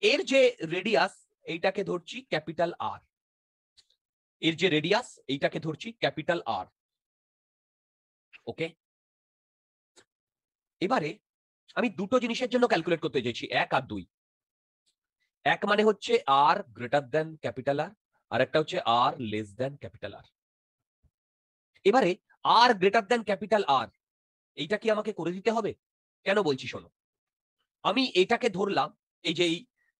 এর যে রেডিয়াস এইটাকে ধরছি ক্যাপিটাল আর, এর যে রেডিয়াস এইটাকে ধরছি ক্যাপিটাল আর। ওকে, এবারে আমি দুটো জিনিসের জন্য ক্যালকুলেট করতে চাইছি, 1 আর 2। 1 মানে হচ্ছে আর গ্রেটার দেন ক্যাপিটাল আর, আর একটা হচ্ছে আর লেস দেন ক্যাপিটাল আর। এবারে আর গ্রেটার দেন ক্যাপিটাল আর এইটা কি আমাকে করে দিতে হবে? কেন বলছি শোনো, আমি এটাকে ধরলাম, এই যে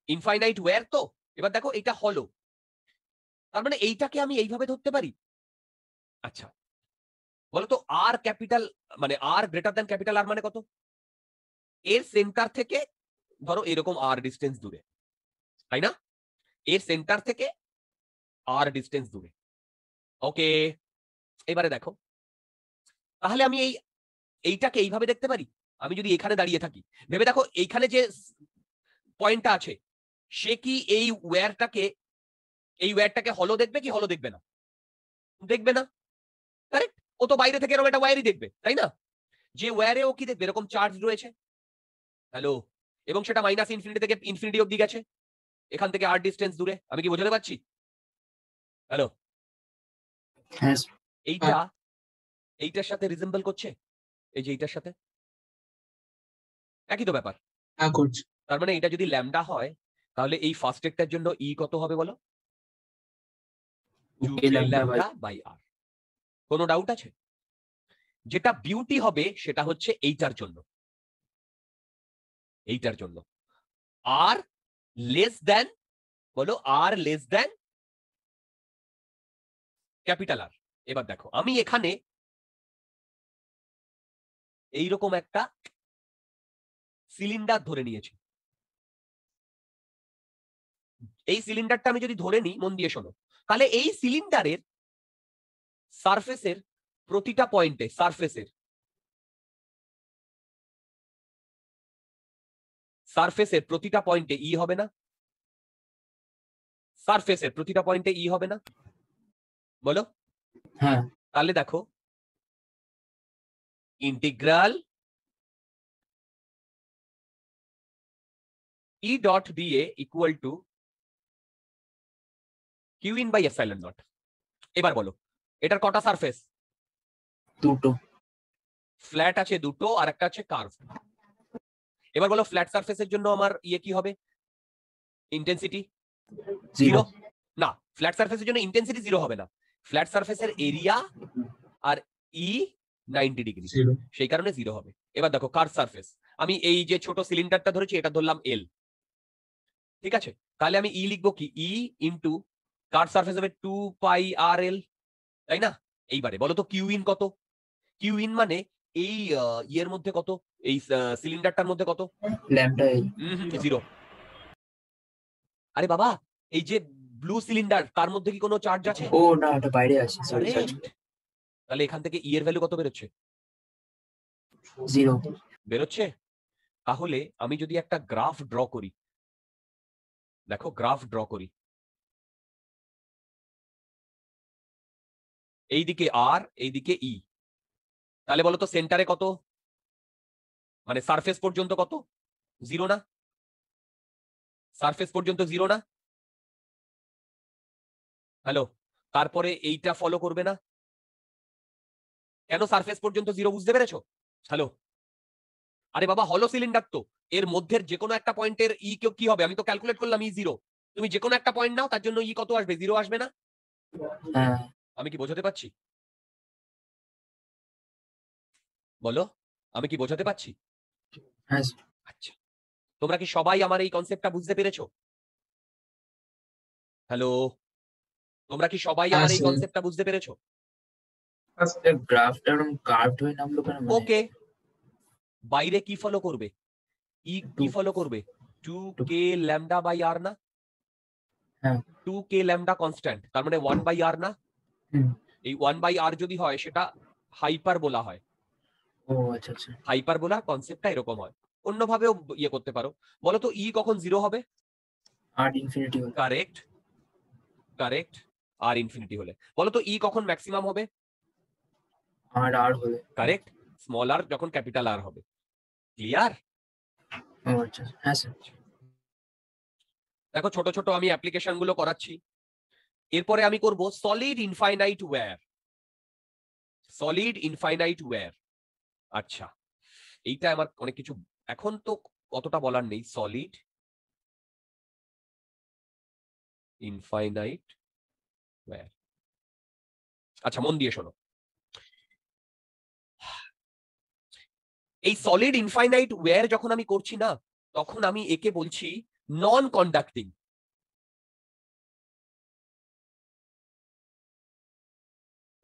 ইনফাইনাইট ওয়্যার, তো এবার দেখো এটা হলো, তার মানে এইটাকে আমি এইভাবে ধরতে পারি। আচ্ছা, বলতো আর ক্যাপিটাল মানে আর গ্রেটার দেন ক্যাপিটাল আর মানে কত? এর সেন্টার থেকে ধরো এরকম আর ডিস্টেন্স দূরে, তাই না? এর সেন্টার থেকে আর ডিস্টেন্স দূরে। ওকে, এবারে দেখো, তাহলে আমি এইটাকে এইভাবে দেখতে পারি। আমি যদি এখানে দাঁড়িয়ে থাকি, ভেবে দেখো এইখানে যে পয়েন্টটা আছে, সে কি এই ওয়্যারটাকে হলো দেখবে কি হলো দেখবে না? দেখবে না, কারেক্ট? ও তো বাইরে থেকে এরকম একটা ওয়্যারই দেখবে, তাই না? যে ওয়্যারে ও কি দেখবে, এরকম চার্জ রয়েছে, হ্যালো, এবং সেটা মাইনাস ইনফিনিটি থেকে ইনফিনিটি অব্দি গেছে, এখান থেকে আর ডিস্টেন্স দূরে। আমি কি বোঝাতে পারছি? হ্যালো, হ্যাঁ এইটা এইটার সাথে রিজেম্বল করছে, এই যে এইটার সাথে একই তো ব্যাপার। হ্যাঁ করছি। তার মানে এটা যদি ল্যামডা হয়, তাহলে এই ফার্স্ট একটার জন্য ই কত হবে বলো? 2k ল্যামডা বাই আর। কোনো ডাউট আছে? যেটা বিউটি হবে সেটা হচ্ছে এইটার জন্য, এইটার জন্য আর লেস দেন, বলো আর লেস দেন ক্যাপিটাল আর। এবার দেখো আমি এখানে এইরকম একটা সিলিন্ডার ধরে নিয়েছি, এই সিলিন্ডারটা আমি যদি ধরে নিই, মন দিয়ে শোনো, তাহলে এই সিলিন্ডারের সারফেসের প্রতিটা পয়েন্টে সারফেসের প্রতিটা পয়েন্টে ই হবে না? সারফেসের প্রতিটা পয়েন্টে ই হবে না? বলো। হ্যাঁ তাহলে দেখো, integral E dot dA equal to q in by epsilon naught. এবার বলো, এটার কটা সারফেস? দুটো। ফ্ল্যাট আছে দুটো, আর একটা আছে কার্ভ। এবার বলো, ফ্ল্যাট সারফেসের জন্য আমার ইয়ে কি হবে? Intensity zero. 0 না, ফ্ল্যাট সারফেসের জন্য ইন্টেন্সিটি 0 হবে না। ফ্ল্যাট সারফেসের এরিয়া আর ই 90 ডিগ্রি, 0 সেই কারণে 0 হবে। এবার দেখো কার সারফেস, আমি এই যে ছোট সিলিন্ডারটা ধরেছি এটা ধরলাম এল, ঠিক আছে, তাহলে আমি ই লিখবো কি, ই ইন্টু কার সারফেস হবে 2 পাই আর এল, তাই না? এইবারে বলো তো কিউ ইন কত? কিউ ইন মানে এই ইয়ের মধ্যে কত, এই সিলিন্ডারটার মধ্যে কত? ল্যাম্বডা এল। 0। আরে বাবা, এই যে ব্লু সিলিন্ডার তার মধ্যে কি কোনো চার্জ আছে? ও না, ওটা বাইরে আছে, সরি সরি। Correct. তাহলে এখান থেকে ই এর ভ্যালু কত বেরোচ্ছে? 0। বেরোচ্ছে। তাহলে আমি যদি একটা গ্রাফ ড্র করি, দেখো গ্রাফ ড্র করি, এইদিকে আর এইদিকে ই, তাহলে বলো তো সেন্টারে কত, মানে সারফেস পর্যন্ত কত? 0 না? সারফেস পর্যন্ত 0 না? হ্যালো, তারপরে এইটা ফলো করবে না? কেন সারফেস পর্যন্ত 0 বুঝতে পেরেছো? হ্যালো, আরে বাবা হলো সিলিন্ডার তো, এর মধ্যে যে কোনো একটা পয়েন্টের ই কি হবে? আমি তো ক্যালকুলেট করলাম ই 0, তুমি যে কোনো একটা পয়েন্ট নাও, তার জন্য ই কত আসবে? 0 আসবে না? হ্যাঁ আমি কি বোঝাতে পারছি? বলো, আমি কি বোঝাতে পারছি? হ্যাঁ আচ্ছা, তোমরা কি সবাই আমার এই কনসেপ্টটা বুঝতে পেরেছো? হ্যালো, তোমরা কি সবাই হ্যাঁ আমার এই স্যার কনসেপ্টটা বুঝতে পেরেছো? গ্রাফটা এরকম কার্ভড হয়ে নামলো কেন? মানে ওকে, বাইরে কি ফলো করবে? ই কি Two. ফলো করবে? 2k ল্যামডা বাই আর না? হ্যাঁ। 2k ল্যামডা কনস্ট্যান্ট, তার মানে 1 বাই আর না? হুম। এই 1 বাই আর যদি হয় সেটা হাইপারবোলা হয়। ও আচ্ছা আচ্ছা। হাইপারবোলা কনসেপ্টটা এরকম হয়, অন্যভাবেও ইয়ে করতে পারো। বলো তো ই কখন 0 হবে? আর ইনফিনিটি হলে। কারেক্ট, কারেক্ট, আর ইনফিনিটি হলে। বলো তো ই কখন ম্যাক্সিমাম হবে? আর হলে। কারেক্ট, স্মল আর যখন ক্যাপিটাল আর হবে। ক্লিয়ার? ও আচ্ছা হ্যাঁ স্যার। দেখো ছোট ছোট আমি অ্যাপ্লিকেশন গুলো করাচ্ছি, এরপরে আমি করব solid infinite wire. Solid infinite wire, আচ্ছা এইটা আমার অনেক কিছু এখন তো অতটা বলার নেই। সলিড ইনফাইনাইট ওয়্যার, আচ্ছা মন দিয়ে শোনো। এই সলিড ইনফাইনাইট ওয়্যার যখন আমি করছি না, তখন আমি একে বলছি নন কন্ডাক্টিং।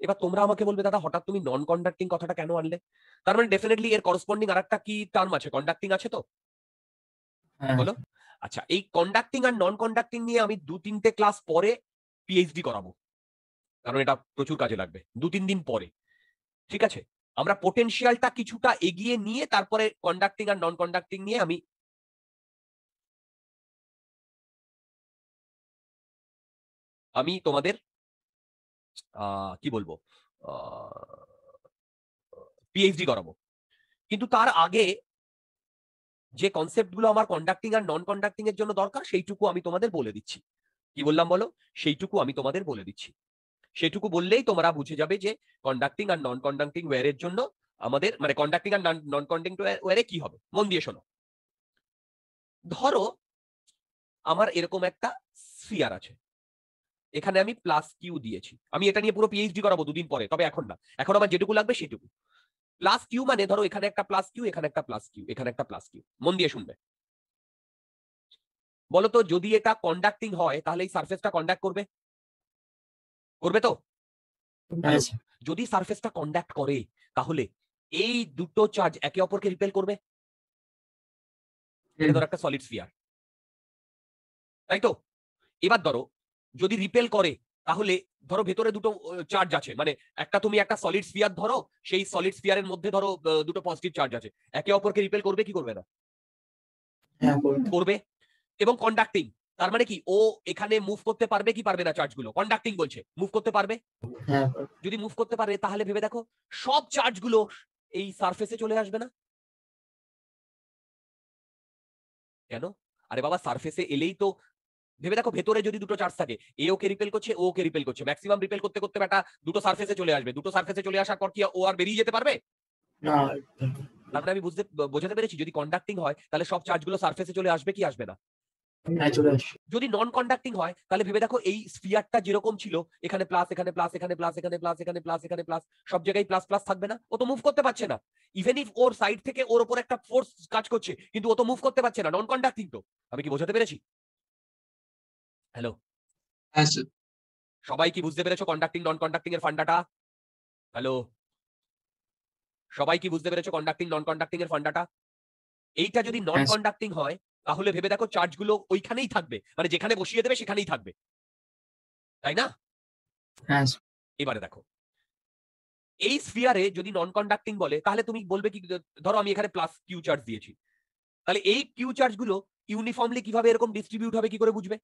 এবার তোমরা আমাকে বলবে দাদা হঠাৎ তুমি নন কন্ডাক্টিং কথাটা কেন আনলে? তার মানে ডেফিনেটলি এর করসপন্ডিং আরেকটা কি টার্ম আছে, কন্ডাক্টিং আছে তো? হ্যাঁ বলো। আচ্ছা, এই কন্ডাক্টিং আর নন কন্ডাক্টিং নিয়ে আমি 2-3টে ক্লাস পরে পিএইচডি করাবো, কারণ এটা প্রচুর কাজে লাগবে 2-3 দিন পরে। ঠিক আছে, আমরা পোটেনশিয়ালটা কিছুটা এগিয়ে নিয়ে তারপরে কন্ডাক্টিং আর নন কন্ডাক্টিং নিয়ে আমি তোমাদের কি বলবো পিএইচডি করাবো। কিন্তু তার আগে যে কনসেপ্টগুলো আমার কন্ডাক্টিং আর নন কন্ডাক্টিং এর জন্য দরকার সেইটুকু আমি তোমাদের বলে দিচ্ছি। কি বললাম বলো? সেইটুকু আমি তোমাদের বলে দিচ্ছি। সেটুকু বললেই তোমরা বুঝে যাবে যে কন্ডাক্টিং আর নন কন্ডাক্টিং ওয়্যারের জন্য আমাদের, মানে কন্ডাক্টিং আর নন কন্ডাক্টিং ওয়্যারে কি হবে। মন দিয়ে শোনো। ধরো আমার এরকম একটা স্ফিয়ার আছে, এখানে আমি প্লাস কিউ দিয়েছি। আমি এটা নিয়ে পুরো পিএইচডি করাবো 2 দিন পরে, তবে এখন না, এখন আমার যেটুকু লাগবে সেটুকু। প্লাস কিউ মানে ধরো এখানে একটা প্লাস কিউ, এখানে একটা প্লাস কিউ, এখানে একটা প্লাস কিউ। মন দিয়ে শুনবে। বলতো যদি এটা কন্ডাক্টিং হয় তাহলে এই সারফেসটা কন্ডাক্ট করবে, করবে তো? হ্যাঁ স্যার। যদি সারফেসটা কন্ডাক্ট করে তাহলে এই দুটো চার্জ একে অপরকে রিপেল করবে। এটা ধরো একটা সলিড স্ফিয়ার, তাই তো? এবার ধরো যদি রিপেল করে, তাহলে ধরো ভেতরে দুটো চার্জ আছে, মানে একটা তুমি একটা সলিড স্ফিয়ার ধরো, সেই সলিড স্ফিয়ারের মধ্যে ধরো দুটো পজিটিভ চার্জ আছে, একে অপরকে রিপেল করবে কি করবে না? হ্যাঁ করবে। করবে। এবং কন্ডাক্টিং, তার মানে কি ও এখানে মুভ করতে পারবে কি পারবে না? চার্জগুলো কন্ডাক্টিং বলছে, মুভ করতে পারবে। হ্যাঁ যদি মুভ করতে পারে তাহলে ভেবে দেখো সব চার্জগুলো এই সারফেসে চলে আসবে না? কেন? আরে বাবা সারফেসে এলেই তো, ভেবে দেখো ভেতরে যদি দুটো চার্জ থাকে, এ ওকে রিপেল করছে, ও ওকে রিপেল করছে, ম্যাক্সিমাম রিপেল করতে করতে বেটা দুটো সারফেসে চলে আসবে। দুটো সারফেসে চলে আসার পর কি ও আর বেরিয়ে যেতে পারবে? না। তার মানে আমি বোঝাতে পেরেছি, যদি কন্ডাক্টিং হয় তাহলে সব চার্জগুলো সারফেসে চলে আসবে কি আসবে না? হ্যাঁ চলে আসছে। যদি নন কন্ডাক্টিং হয় তাহলে ভেবে দেখো এই স্ফিয়ারটা যেরকম ছিল, এখানে প্লাস, এখানে প্লাস, এখানে প্লাস, এখানে প্লাস, এখানে প্লাস, এখানে প্লাস, সব জায়গায় প্লাস প্লাস থাকবে না? ও তো মুভ করতে পারছে না। ইভেন ইফ ওর সাইড থেকে ওর উপর একটা ফোর্স কাজ করছে, কিন্তু ও তো মুভ করতে পারছে না, নন কন্ডাক্টিং তো। আমি কি বোঝাতে পেরেছি? হ্যালো, হ্যাঁ স্যার। সবাই কি বুঝতে পেরেছো কন্ডাক্টিং নন কন্ডাক্টিং এর ফান্ডাটা? হ্যালো, সবাই কি বুঝতে পেরেছো কন্ডাক্টিং নন কন্ডাক্টিং এর ফান্ডাটা? এইটা যদি নন হ্যাঁ কন্ডাক্টিং হয় তাহলে ভেবে দেখো চার্জগুলো ওইখানেই থাকবে, মানে যেখানে বসিয়ে দেবে সেখানেই থাকবে, তাই না? হ্যাঁ এবারে দেখো, এই স্ফিয়ারে যদি নন কন্ডাক্টিং বলে তাহলে তুমি বলবে কি, ধরো আমি এখানে প্লাস কিউ চার্জ দিয়েছি, তাহলে এই কিউ চার্জ গুলো ইউনিফর্মলি কিভাবে এরকম ডিস্ট্রিবিউট হবে কি করে বুঝবে?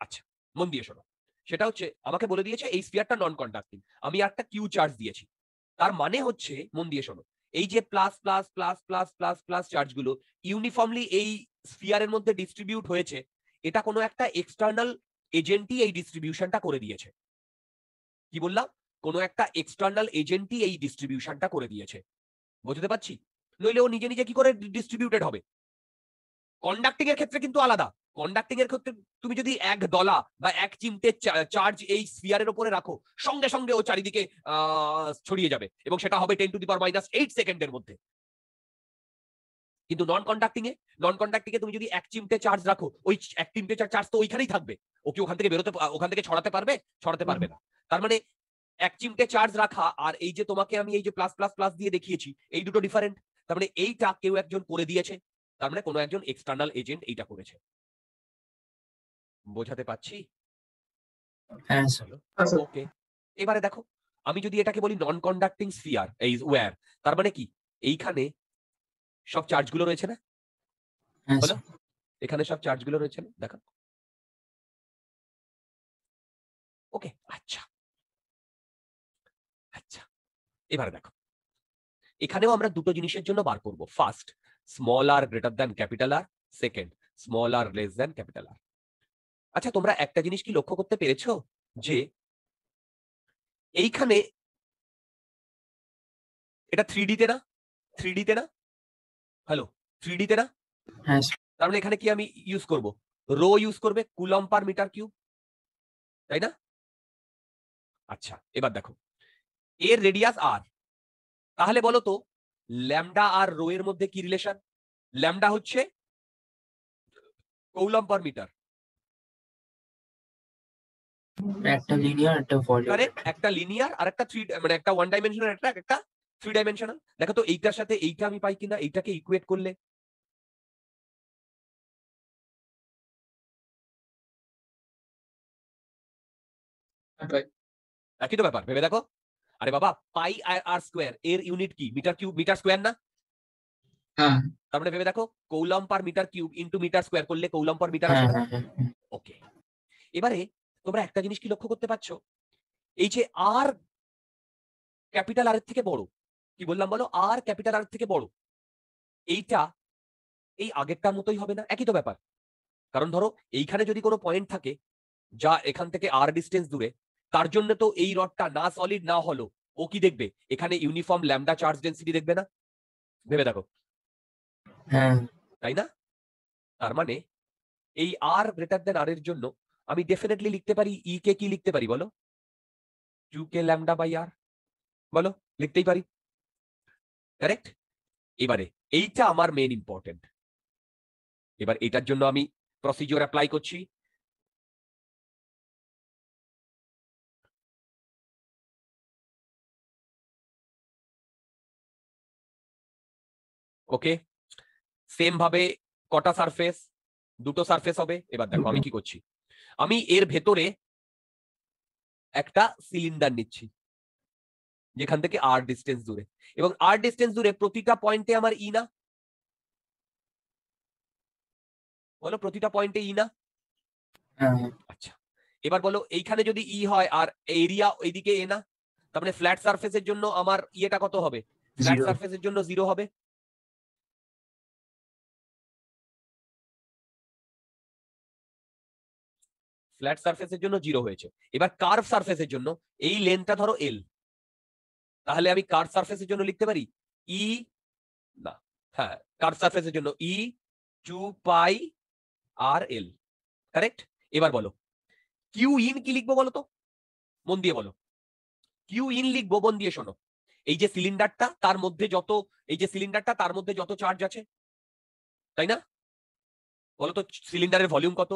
আচ্ছা, মন দিয়ে শোনো। সেটা হচ্ছে আমাকে বলে দিয়েছে এই স্ফিয়ারটা নন কন্ডাক্টিং, আমি একটা কিউ চার্জ দিয়েছি, তার মানে হচ্ছে মন দিয়ে শোনো, এই যে plus plus plus plus plus plus charge গুলো ইউনিফর্মলি এই স্ফিয়ারের মধ্যে ডিস্ট্রিবিউট হয়েছে, এটা কোনো একটা এক্সটার্নাল এজেন্টই এই ডিস্ট্রিবিউশনটা করে দিয়েছে। কি বললাম? কোনো একটা এক্সটার্নাল এজেন্টই এই ডিস্ট্রিবিউশনটা করে দিয়েছে। বুঝতে পারছি? নইলে ও নিজে নিজে কি করে ডিস্ট্রিবিউটেড হবে? কন্ডাক্টিং এর ক্ষেত্রে কিন্তু আলাদা। কন্ডাক্টিং এর ক্ষেত্রে তুমি যদি এক দলা বা এক চিমটে চার্জ এই স্ফিয়ারের উপরে রাখো, সঙ্গে সঙ্গে ও চারিদিকে ছড়িয়ে যাবে, এবং সেটা হবে 10⁻⁸ সেকেন্ডের মধ্যে। কিন্তু নন কন্ডাক্টিং এ তুমি যদি এক চিমটে চার্জ রাখো, ওই এক চিমটে চার্জ তো ওইখানেই থাকবে। ও কি ওখান থেকে বেরোতে, ওখান থেকে ছড়াতে পারবে? ছড়াতে পারবে না। তার মানে এক চিমটে চার্জ রাখা আর এই যে তোমাকে আমি এই যে প্লাস প্লাস প্লাস দিয়ে দেখিয়েছি, এই দুটো ডিফারেন্ট। তার মানে এইটা কেউ একজন করে দিয়েছে, তার মানে কোনো একজন এক্সটার্নাল এজেন্ট এইটা করেছে। বোঝাতে পারছি? হ্যাঁ ওকে, এবারে দেখো, আমি যদি এটাকে বলি নন কন্ডাক্টিং স্ফিয়ার, এই ওয়্যার, তার মানে কি এইখানে সব চার্জগুলো রয়েছে না? হ্যাঁ বলো, এখানে সব চার্জগুলো রয়েছে না? দেখো। ওকে, আচ্ছা আচ্ছা, এবারে দেখো, এখানেও আমরা দুটো জিনিসের জন্য বার করব। First, small r greater than capital R. Second, small r less than capital R. আচ্ছা, তোমরা একটা জিনিস কি লক্ষ্য করতে পেরেছো যে এইখানে এটা 3D তে না? 3D তে না? হ্যালো, 3D তে না? হ্যাঁ তার মানে এখানে কি আমি ইউজ করব? রো ইউজ করবে, কুলম পার মিটার কিউব, তাই না? আচ্ছা, এবার দেখো, এর রেডিয়াস আর, তাহলে বলো তো ল্যামডা আর রো এর মধ্যে কি রিলেশন? ল্যামডা হচ্ছে কৌলম পার মিটার, একটা লিনিয়ার একটা ভলিউম। কারেক্ট? একটা লিনিয়ার আর একটা থ্রি, মানে একটা ওয়ান ডাইমেনশনাল, একটা থ্রি ডাইমেনশনাল। দেখো তো এইটার সাথে এইটা আমি পাই কিনা, এইটাকে ইকুয়েট করলে। পাই। একই তো ব্যাপার, ভেবে দেখো। আরে বাবা, পাই আর আর স্কোয়ার এর ইউনিট কি? মিটার কিউব, মিটার স্কোয়ার না? হ্যাঁ তার মানে ভেবে দেখো, coulomb per metre cube into metre square করলে কৌলম পার মিটার হ্যাঁ আসে না? হ্যাঁ হ্যাঁ ওকে, এবারে তোমরা একটা জিনিস কি লক্ষ্য করতে পারছো, এই যে আর ক্যাপিটাল আর এর থেকে বড়, কি বললাম বলো? আর ক্যাপিটাল আর এর থেকে বড়, এইটা এই আগেরটার মতোই হবে না? একই তো ব্যাপার। কারণ ধরো এইখানে যদি কোনো পয়েন্ট থাকে যা এখান থেকে আর ডিস্টেন্স দূরে, তার জন্য তো এই রডটা না সলিড না হলো, ও কি দেখবে? এখানে ইউনিফর্ম ল্যামডা চার্জ ডেন্সিটি দেখবে না? ভেবে দেখো, হ্যাঁ তাই না? তার মানে এই আর গ্রেটার দেন আর এর জন্য আমি ডেফিনেটলি লিখতে পারি ই কে, কি লিখতে পারি বলো? 2k ল্যামডা বাই আর, বলো, লিখতেই পারি, কারেক্ট? এবারে এইটা আমার মেন ইম্পর্টেন্ট। এবার এটার জন্য আমি প্রসিজিওর অ্যাপ্লাই করছি। ওকে, সেম ভাবে কটা সারফেস? দুটো সারফেস হবে। এবার দেখো আমি কি করছি, আমি এর ভেতরে একটা সিলিন্ডার নিচ্ছি যেখান থেকে আর ডিস্টেন্স দূরে, এবং আর ডিস্টেন্স দূরে প্রতিটা পয়েন্টে আমার ই না? বলো, প্রতিটা পয়েন্টে ই না? হ্যাঁ আচ্ছা, এবার বলো এইখানে যদি ই হয় আর এরিয়া এইদিকে এ না, তার মানে ফ্ল্যাট সারফেসের জন্য আমার ইয়েটা কত হবে? ফ্ল্যাট 0 সারফেসের জন্য 0 হবে। ফ্ল্যাট সারফেসের জন্য 0 হয়েছে। এবার কার্ভ সারফেসের জন্য এই লেন্থটা ধরো এল, তাহলে আমি কার্ভ সারফেসের জন্য লিখতে পারি ই, না, হ্যাঁ, কার্ভ সারফেসের জন্য ই 2 পাই আর এল, কারেক্ট। এবার বলো কিউ ইন কি লিখবো বলো তো, মন দিয়ে বলো। কিউ ইন লিখবো, মন দিয়ে শোনো। এই যে সিলিন্ডারটা তার মধ্যে যত, এই যে সিলিন্ডারটা তার মধ্যে যত চার্জ আছে, তাই না? বলো তো সিলিন্ডারের ভলিউম কত?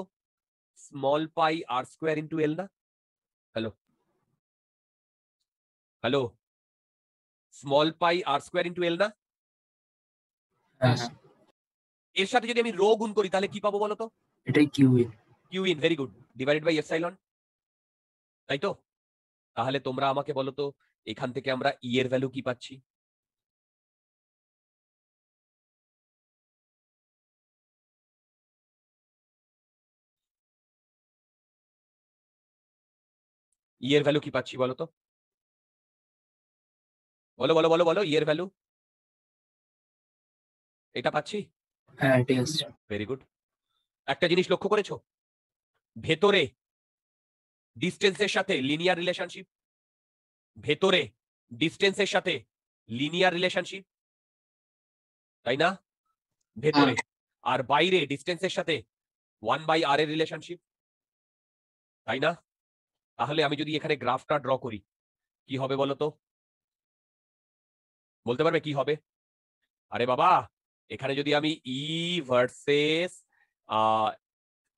স্মল পাই আর স্কোয়ার ইন্টু এল না? হ্যালো হ্যালো, স্মল পাই আর স্কোয়ার ইন্টু এল না? হ্যাঁ Yes. হ্যাঁ, এর সাথে যদি আমি রো গুণ করি তাহলে কি পাবো বলো তো? এটাই q in. Q in, very good, divided by epsilon, তাই তো? তাহলে তোমরা আমাকে বলো তো এখান থেকে আমরা ই এর ভ্যালু কি পাচ্ছি? ই এর ভ্যালু কি পাচ্ছি বলো তো? বলো বলো বলো বলো, ই এর ভ্যালু এটা পাচ্ছি। হ্যাঁ এটাই আসছে। Very good. একটা জিনিস লক্ষ্য করেছো, ভেতরে ডিস্টেন্সের সাথে লিনিয়ার রিলেশনশিপ, ভেতরে ডিস্টেন্সের সাথে লিনিয়ার রিলেশনশিপ, তাই না? ভেতরে। আর বাইরে ডিস্টেন্সের সাথে 1/r এর রিলেশনশিপ, তাই না? তাহলে আমি যদি এখানে গ্রাফটা ড্র করি কি হবে বলো তো? বলতে পারবে কি হবে? আরে বাবা, এখানে যদি আমি ই ভার্সেস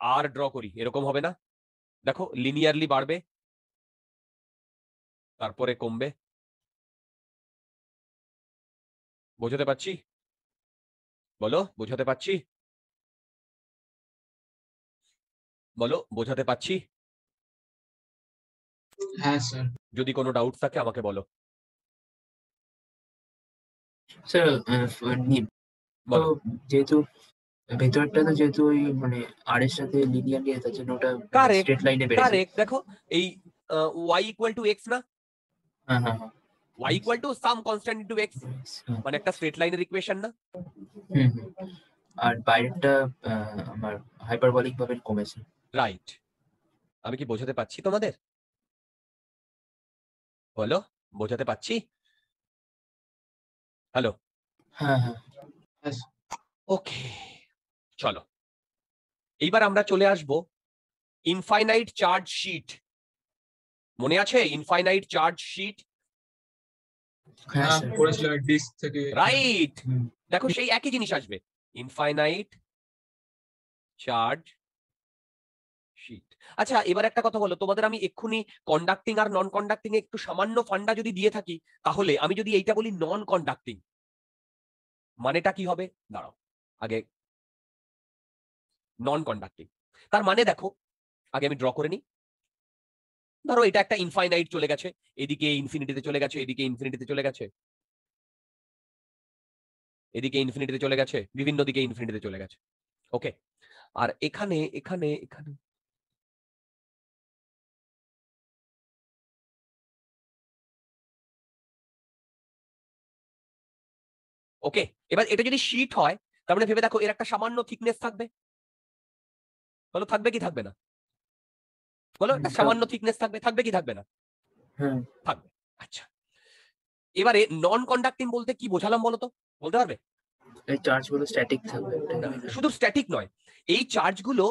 আর ড্র করি এরকম হবে না? দেখো লিনিয়ারলি বাড়বে তারপরে কমবে। বোঝাতে পারছি? বলো বোঝাতে পারছি? বলো বোঝাতে পারছি? হ্যাঁ স্যার। যদি কোনো ডাউট থাকে আমাকে বলো। স্যার তো বলো। যেহেতু ভেতরটা তো যেহেতু ওই মানে আর এর সাথে লিনিয়ারলি তার জন্য ওটা কারেক্ট স্ট্রেট লাইনে বেড়েছে। কারেক্ট, দেখো এই y ইকুয়াল টু এক্স না? হ্যাঁ হ্যাঁ হ্যাঁ, y equal to some constant into x, হ্যাঁ। মানে একটা স্ট্রেট লাইনের ইকুয়েশন না? হুম হুম। আর বাইরেরটা আমার হাইপারবলিক ভাবে কমেছে। রাইট। আমি কি বোঝাতে পারছি তোমাদের? বলো বোঝাতে পারছি? হ্যালো, হ্যাঁ হ্যাঁ, Yes. ওকে, চলো এইবার আমরা চলে আসব ইনফাইনাইট চার্জ শিট। মনে আছে ইনফাইনাইট চার্জ শিট? হ্যাঁ হ্যাঁ স্যার। পড়েছিলাম ডিস্ক থেকে। রাইট। হুম, দেখো সেই একই জিনিস আসবে, ইনফাইনাইট চার্জ শিট। আচ্ছা এবার একটা কথা বলো, তোমাদের আমি এক্ষুনি conducting R non conducting a একটু সামান্য ফান্ডা যদি দিয়ে থাকি, তাহলে আমি যদি এইটা বলি নন কন্ডাক্টিং, মানেটা কি হবে? দাঁড়াও আগে, নন কন্ডাক্টিং তার মানে দেখো আগে আমি ড্র করে নিই। ধরো এটা একটা ইনফাইনাইট চলে গেছে, এদিকে ইনফিনিটিতে চলে গেছে, এদিকে ইনফিনিটিতে চলে গেছে, এদিকে ইনফিনিটিতে চলে গেছে, বিভিন্ন দিকে ইনফিনিটিতে চলে গেছে। ওকে, আর এখানে এখানে এখানে ওকে। এবার এটা যদি শীট হয় তার মানে ভেবে দেখো এর একটা সামান্য থিকনেস থাকবে, বলো থাকবে কি থাকবে না? বলো একটা সামান্য থিকনেস থাকবে, থাকবে কি থাকবে না? হ্যাঁ। থাকবে। আচ্ছা এবারে নন কন্ডাক্টিং বলতে কি বোঝালাম বলো তো, বলতে পারবে? এই চার্জগুলো স্ট্যাটিক থাকবে। না, শুধু স্ট্যাটিক নয়, এই চার্জগুলো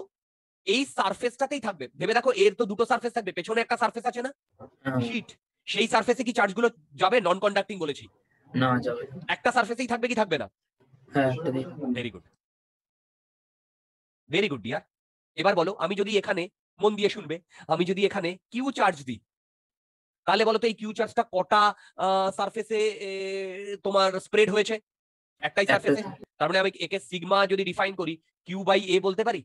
এই সারফেসটাতেই থাকবে। ভেবে দেখো এর তো দুটো সারফেস থাকবে, পেছনে একটা সারফেস আছে না, হ্যাঁ, শীট, সেই সারফেসে কি চার্জগুলো যাবে? নন কন্ডাক্টিং বলেছি, না যাবে না। একটা সারফেসেই থাকবে কি থাকবে না? হ্যাঁ এটা দেখুন। Very good, very good dear. এবার বলো আমি যদি এখানে, মন দিয়ে শুনবে, আমি যদি এখানে কিউ চার্জ দিই তাহলে বলো তো এই কিউ চার্জটা কটা সারফেসে তোমার স্প্রেড হয়েছে? একটাই একটা। সারফেসে। তার মানে আমি একে সিগমা যদি ডিফাইন করি কিউ বাই এ বলতে পারি।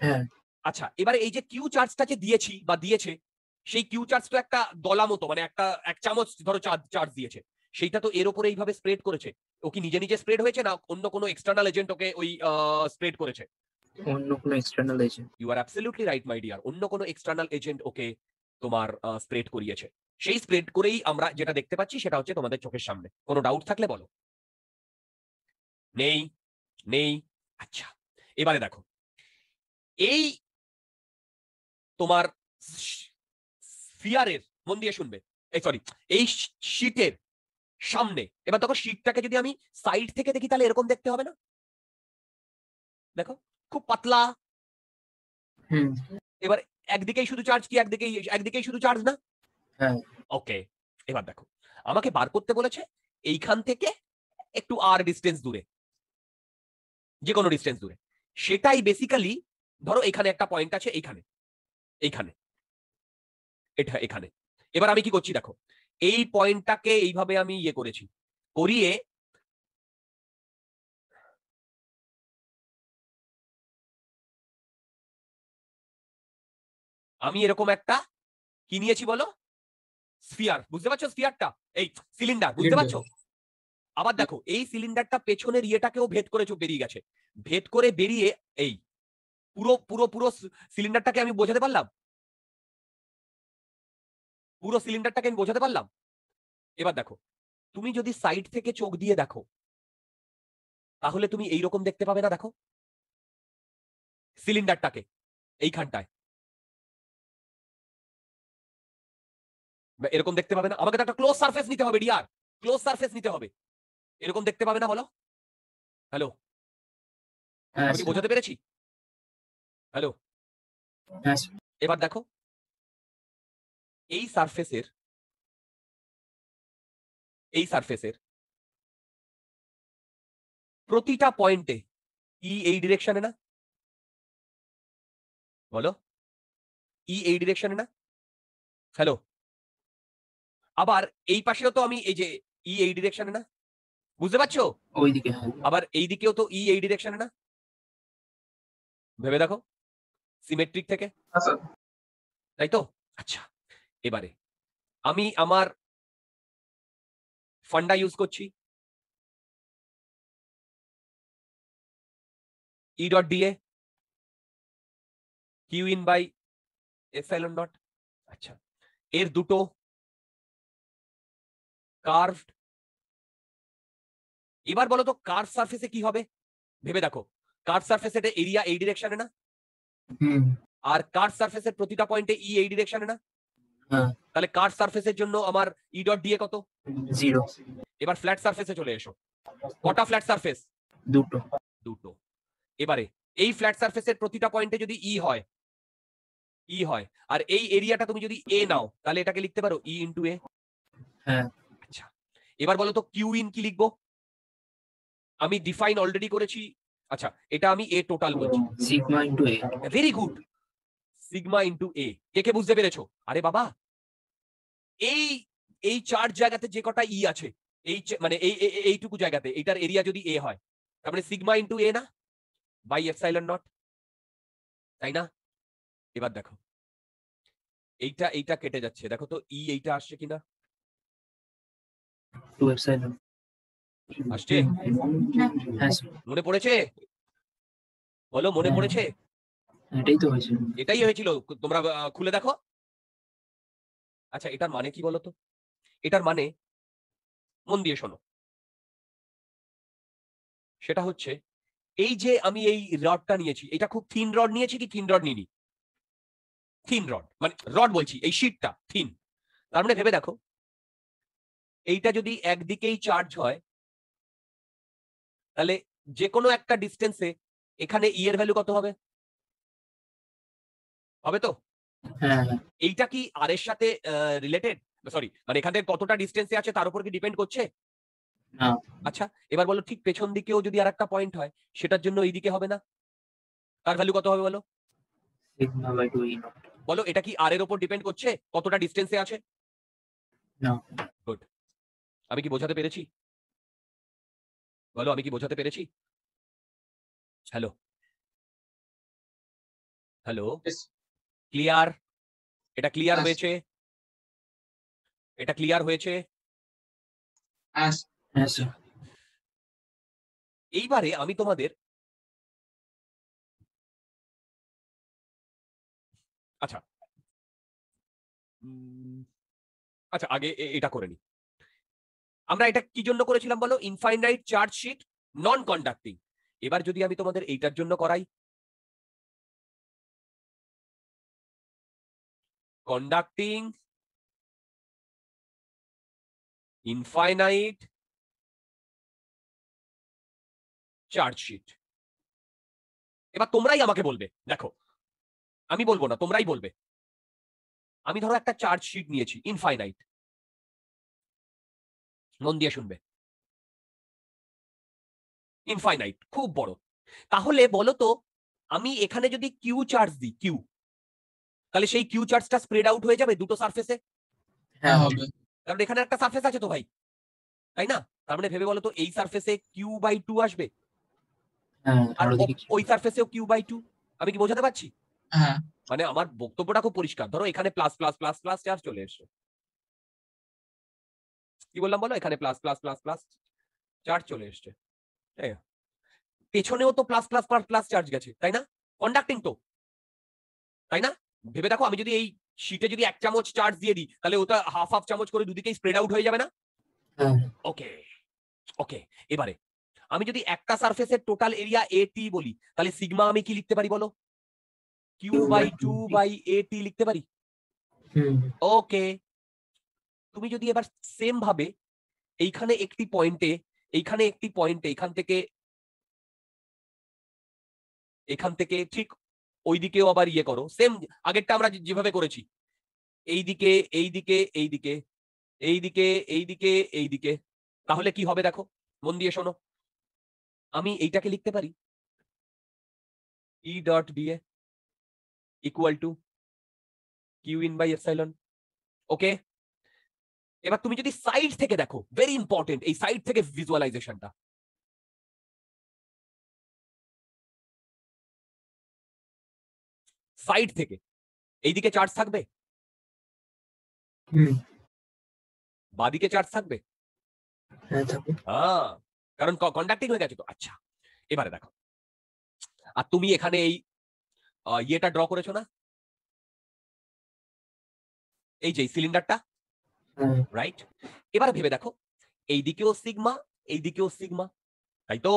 হ্যাঁ আচ্ছা এবারে এই যে কিউ চার্জটা যে দিয়েছি বা দিয়েছে, সেই কিউ চার্জ তো একটা দলা মতো, মানে একটা এক চামচ ধরো চার্জ দিয়েছে, সেইটা তো এর উপরে এইভাবে স্প্রেড করেছে। ও কি নিজে নিজে স্প্রেড হয়েছে না অন্য কোনো এক্সটার্নাল এজেন্ট ওকে ওই স্প্রেড করেছে? অন্য কোনো external agent. You are absolutely right my dear, অন্য কোনো এক্সটার্নাল এজেন্ট ওকে তোমার স্প্রেড করিয়েছে। সেই স্প্রেড করেই আমরা যেটা দেখতে পাচ্ছি সেটা হচ্ছে তোমাদের চোখের সামনে। কোনো ডাউট থাকলে বলো। নেই? নেই? আচ্ছা এবারে দেখো এই তোমার স্ফিয়ারের, মন দিয়ে শুনবে, এই সরি, এই শীটের সামনে, এবার দেখো শীটটাকে যদি আমি সাইড থেকে দেখি তাহলে এরকম দেখতে হবে না? দেখো খুব পাতলা। হুম। এবার একদিকেই শুধু চার্জ কি একদিকেই শুধু চার্জ না? হ্যাঁ। ওকে, এবার দেখো আমাকে বার করতে বলেছে এইখান থেকে একটু আর ডিস্টেন্স দূরে, যে কোনো ডিস্টেন্স দূরে, সেটাই বেসিক্যালি ধরো এখানে একটা পয়েন্ট আছে, এইখানে এইখানে এটা এখানে। এবার আমি কি করছি দেখো, এই পয়েন্টটাকে এইভাবে আমি ইয়ে করেছি, করিয়ে আমি এরকম একটা কি নিয়েছি বলো, স্ফিয়ার, বুঝতে পারছো? স্ফিয়ারটা এই সিলিন্ডার, বুঝতে Cylinder. পারছো? আবার দেখো এই সিলিন্ডারটা পেছনের ইয়েটাকেও ভেদ করে বেরিয়ে গেছে, ভেদ করে বেরিয়ে এই পুরো পুরো পুরো সিলিন্ডারটাকে আমি বোঝাতে পারলাম, পুরো সিলিন্ডারটাকে আমি বোঝাতে পারলাম। এবার দেখো তুমি যদি সাইড থেকে চোখ দিয়ে দেখো তাহলে তুমি এইরকম দেখতে পাবে না, দেখো সিলিন্ডারটাকে এইখানটায় এরকম দেখতে পাবে না। আমাকে তো একটা ক্লোজ সারফেস নিতে হবে ডিয়ার, ক্লোজ সারফেস নিতে হবে, এরকম দেখতে পাবে না বলো? হ্যালো, হ্যাঁ আমি কি বোঝাতে পেরেছি? হ্যালো, হ্যাঁ এবার দেখো এই সারফেসের প্রতিটা পয়েন্টে ই এই ডিরেকশনে না, বলো ই এই ডিরেকশনে না? হ্যালো, আবার এই পাশেও তো আমি এই যে ই এই ডিরেকশনে না, বুঝতে পারছো? ওইদিকে। হ্যাঁ। আবার এই দিকেও তো ই এই ডিরেকশনে না, ভেবে দেখো সিমেট্রিক থেকে, তাই তো? আচ্ছা, এবারে আমি আমার ফান্ডা ইউজ করছি, E dot dA q in by epsilon dot. আচ্ছা, এর দুটো কার্ভড। এবার বলো তো কার্ভ সারফেসে কি হবে, ভেবে দেখো। কার্ভ সারফেসে এরিয়া এই ডিরেকশনে না, হুম। আর কার্ভ সারফেসের প্রতিটা পয়েন্টে ই এই ডিরেকশনে না, হ্যাঁ। তাহলে কার্ভ সারফেসের জন্য আমার ই ডট ডিএ কত? 0। এবার ফ্ল্যাট সারফেসে চলে এসো, কটা ফ্ল্যাট সারফেস? দুটো। দুটো। এবারে এই ফ্ল্যাট সারফেসের প্রতিটা পয়েন্টে যদি ই হয় আর এই এরিয়াটা তুমি যদি এ নাও তাহলে এটাকে লিখতে পারো ই ইন্টু এ। হ্যাঁ। আচ্ছা, এবার বলো তো কিউ ইন কি লিখবো? আমি ডিফাইন অলরেডি করেছি। আচ্ছা, এটা আমি এ টোটাল বলছি। সিগমা ইন্টু এ। ভেরি গুড, সিগমা ইন্টু এ। কে কে বুঝতে পেরেছো? আরে বাবা, এই এই চার জায়গাতে যে কটা ই আছে, এই মানে এইটুকু জায়গাতে এইটার এরিয়া যদি এ হয় তার মানে সিগমা ইন্টু এ না, বাই এপসাইলন নট, তাই না? এবার দেখো এইটা কেটে যাচ্ছে, দেখো তো ই এইটা আসছে কিনা, 2 এপসাইলন। আসছে? হ্যাঁ মনে পড়েছে? বলো মনে পড়েছে? এটাই তো হয়েছে। এটাই হয়েছিল, তোমরা খুলে দেখো। আচ্ছা, এটার মানে কি বলতো? এটার মানে মন দিয়ে শোনো, সেটা হচ্ছে এই যে আমি এই রডটা নিয়েছি, এটা খুব থিন রড নিয়েছি কি থিন রড নিইনি? থিন রড, মানে রড বলছি এই শীটটা থিন। তার মানে ভেবে দেখো এইটা যদি একদিকেই চার্জ হয় তাহলে যে কোনো একটা ডিস্টেন্সে এখানে ই এর ভ্যালু কত হবে? হবে তো? হ্যাঁ। এইটা কি আর এর সাথে রিলেটেড? সরি, মানে এখান থেকে কতটা ডিস্টেন্সে আছে তার উপর কি ডিপেন্ড করছে? না। আচ্ছা, এবার বলো ঠিক পেছন দিকেও যদি আর একটা পয়েন্ট হয় সেটার জন্য এইদিকে হবে না? তার ভ্যালু কত হবে বলো? Sigma by 2 E naught. বলো এটা কি আর এর উপর ডিপেন্ড করছে কতটা ডিস্টেন্সে আছে? না। গুড। আমি কি বোঝাতে পেরেছি? বলো আমি কি বোঝাতে পেরেছি? Hello, hello, Yes. ক্লিয়ার? এটা ক্লিয়ার Yes. হয়েছে? এটা ক্লিয়ার হয়েছে? As হ্যাঁ স্যার। এইবারে আমি তোমাদের আচ্ছা আচ্ছা আগে এটা করে নি। আমরা এটা কি জন্য করেছিলাম বলো? ইনফাইনাইট চার্জ শিট, নন কন্ডাক্টিং। এবার যদি আমি তোমাদের এইটার জন্য করাই, কন্ডাক্টিং ইনফাইনাইট চার্জ শিট, এবার তোমরাই আমাকে বলবে, দেখো আমি বলবো না, তোমরাই বলবে। আমি ধরো একটা চার্জ শিট নিয়েছি ইনফাইনাইট, মন দিয়ে শুনবে, ইনফাইনাইট খুব বড়। তাহলে বলো তো আমি এখানে যদি কিউ চার্জ দিই, কিউ, তাহলে সেই কিউ চার্জটা স্প্রেড আউট হয়ে যাবে দুটো সারফেসে, হ্যাঁ হবে। কারণ এখানে একটা সারফেস আছে তো ভাই, তাই না? তার মানে ভেবে বলো তো এই সারফেসে কিউ বাই টু আসবে, হ্যাঁ আর আর ওদিকে ওই সারফেসেও কিউ বাই টু। আমি কি বোঝাতে পারছি? হ্যাঁ মানে আমার বক্তব্যটা খুব পরিষ্কার। ধরো এখানে plus plus plus plus charge চলে এসছে, কি বললাম বলো, এখানে plus plus plus plus charge চলে এসছে, তাই না? পেছনেও তো plus plus plus plus charge গেছে, তাই না? কন্ডাক্টিং তো, তাই না? ভেবে দেখো আমি যদি এই শীটে যদি 1 চামচ চার্জ দিয়ে দিই, তাহলে ওটা হাফ হাফ চামচ করে দুদিকেই স্প্রেড আউট হয়ে যাবে না? হ্যাঁ ওকে ওকে, এবারে আমি যদি একটা সারফেসের টোটাল এরিয়া এটি বলি, তাহলে সিগমা আমি কি লিখতে পারি বলো? কিউ বাই টু বাই এটি লিখতে পারি। ওকে, তুমি যদি এবার সেম ভাবে এইখানে একটি পয়েন্টে, এইখানে একটি পয়েন্টে, এখান থেকে ঠিক ওইদিকেও আবার ইয়ে করো, সেম আগেরটা আমরা যেভাবে করেছি, এইদিকে এইদিকে এইদিকে এইদিকে এইদিকে এইদিকে, তাহলে কি হবে দেখো, মন দিয়ে শোনো। আমি এইটাকে লিখতে পারি E dot dA equal to q in by epsilon. Okay, এবার তুমি যদি সাইড থেকে দেখো, ভেরি ইম্পর্টেন্ট এই সাইড থেকে ভিজুয়ালাইজেশনটা, সাইড থেকে এইদিকে চার্জ থাকবে, বাদিকে চার্জ থাকবে, হ্যাঁ থাকবে। কারণ কন্ডাক্টিং হয়ে গেছে তো। আচ্ছা, এবারে দেখো, আর তুমি এখানে এই ইয়েটা ড্র করেছো না, এই যে সিলিন্ডারটা, হ্যাঁ রাইট? এবার ভেবে দেখো, এইদিকেও সিগমা, এইদিকেও সিগমা, তাই তো?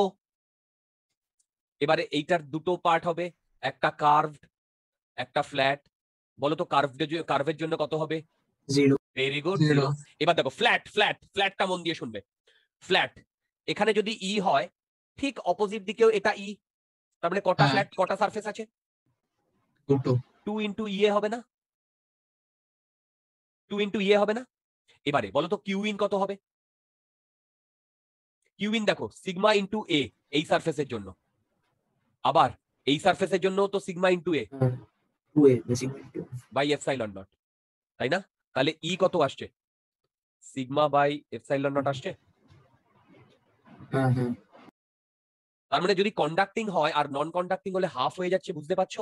এবারে এইটার দুটো পার্ট হবে, একটা কার্ভড, একটা ফ্ল্যাট। বলো তো কার্ভের জন্য কত হবে? 0 ভেরি গুড, 0 জিরো। এবার দেখো ফ্ল্যাটটা মন দিয়ে শুনবে। ফ্ল্যাট এখানে যদি ই হয়, ঠিক অপোজিট দিকেও এটা ই, তার মানে কটা হ্যাঁ। ফ্ল্যাট, কটা সারফেস আছে? দুটো 2 ইন্টু ইয়ে হবে না, 2 ইন্টু ইয়ে হবে না? এবারে বলো তো কিউ ইন কত হবে? কিউ ইন দেখো সিগমা ইন্টু এ এই সারফেসের জন্য, আবার এই সারফেসের জন্য তো sigma into A 2a basically by epsilon naught, তাই না? তাহলে ই কত আসছে? সিগমা বাই এপসাইলন নট আসছে। হ্যাঁ হ্যাঁ তার মানে যদি কন্ডাক্টিং হয় আর নন কন্ডাক্টিং হলে হাফ হয়ে যাচ্ছে, বুঝতে পারছো?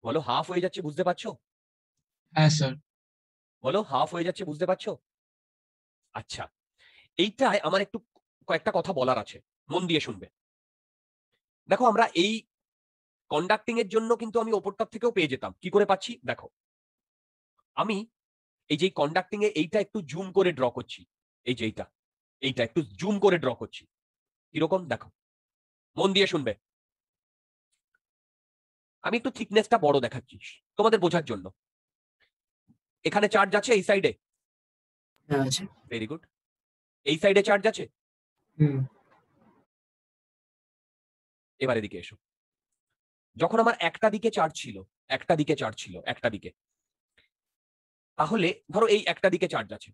বলো হাফ হয়ে যাচ্ছে, বুঝতে পারছো? হ্যাঁ স্যার বলো হাফ হয়ে যাচ্ছে, বুঝতে পারছো? আচ্ছা, এইটাই আমার একটু কয়েকটা কথা বলার আছে, মন দিয়ে শুনবে। দেখো আমরা এই কন্ডাক্টিং এর জন্য কিন্তু আমি ওপরটার থেকেও পেয়ে যেতাম, কি করে পাচ্ছি দেখো, আমি এই যে কন্ডাক্টিং এ এইটা একটু জুম করে ড্র করছি, এই যে এইটা একটু জুম করে ড্র করছি, কিরকম দেখো, মন দিয়ে শুনবে। আমি একটু থিকনেসটা বড় দেখাচ্ছি তোমাদের বোঝার জন্য। এখানে চার্জ আছে এই সাইডে, হ্যাঁ আছে। Very good. এই সাইডে চার্জ আছে, এবার এদিকে এসো। যখন আমার একটা দিকে চার্জ ছিল, একটা দিকে, তাহলে ধরো এই একটা দিকে চার্জ আছে,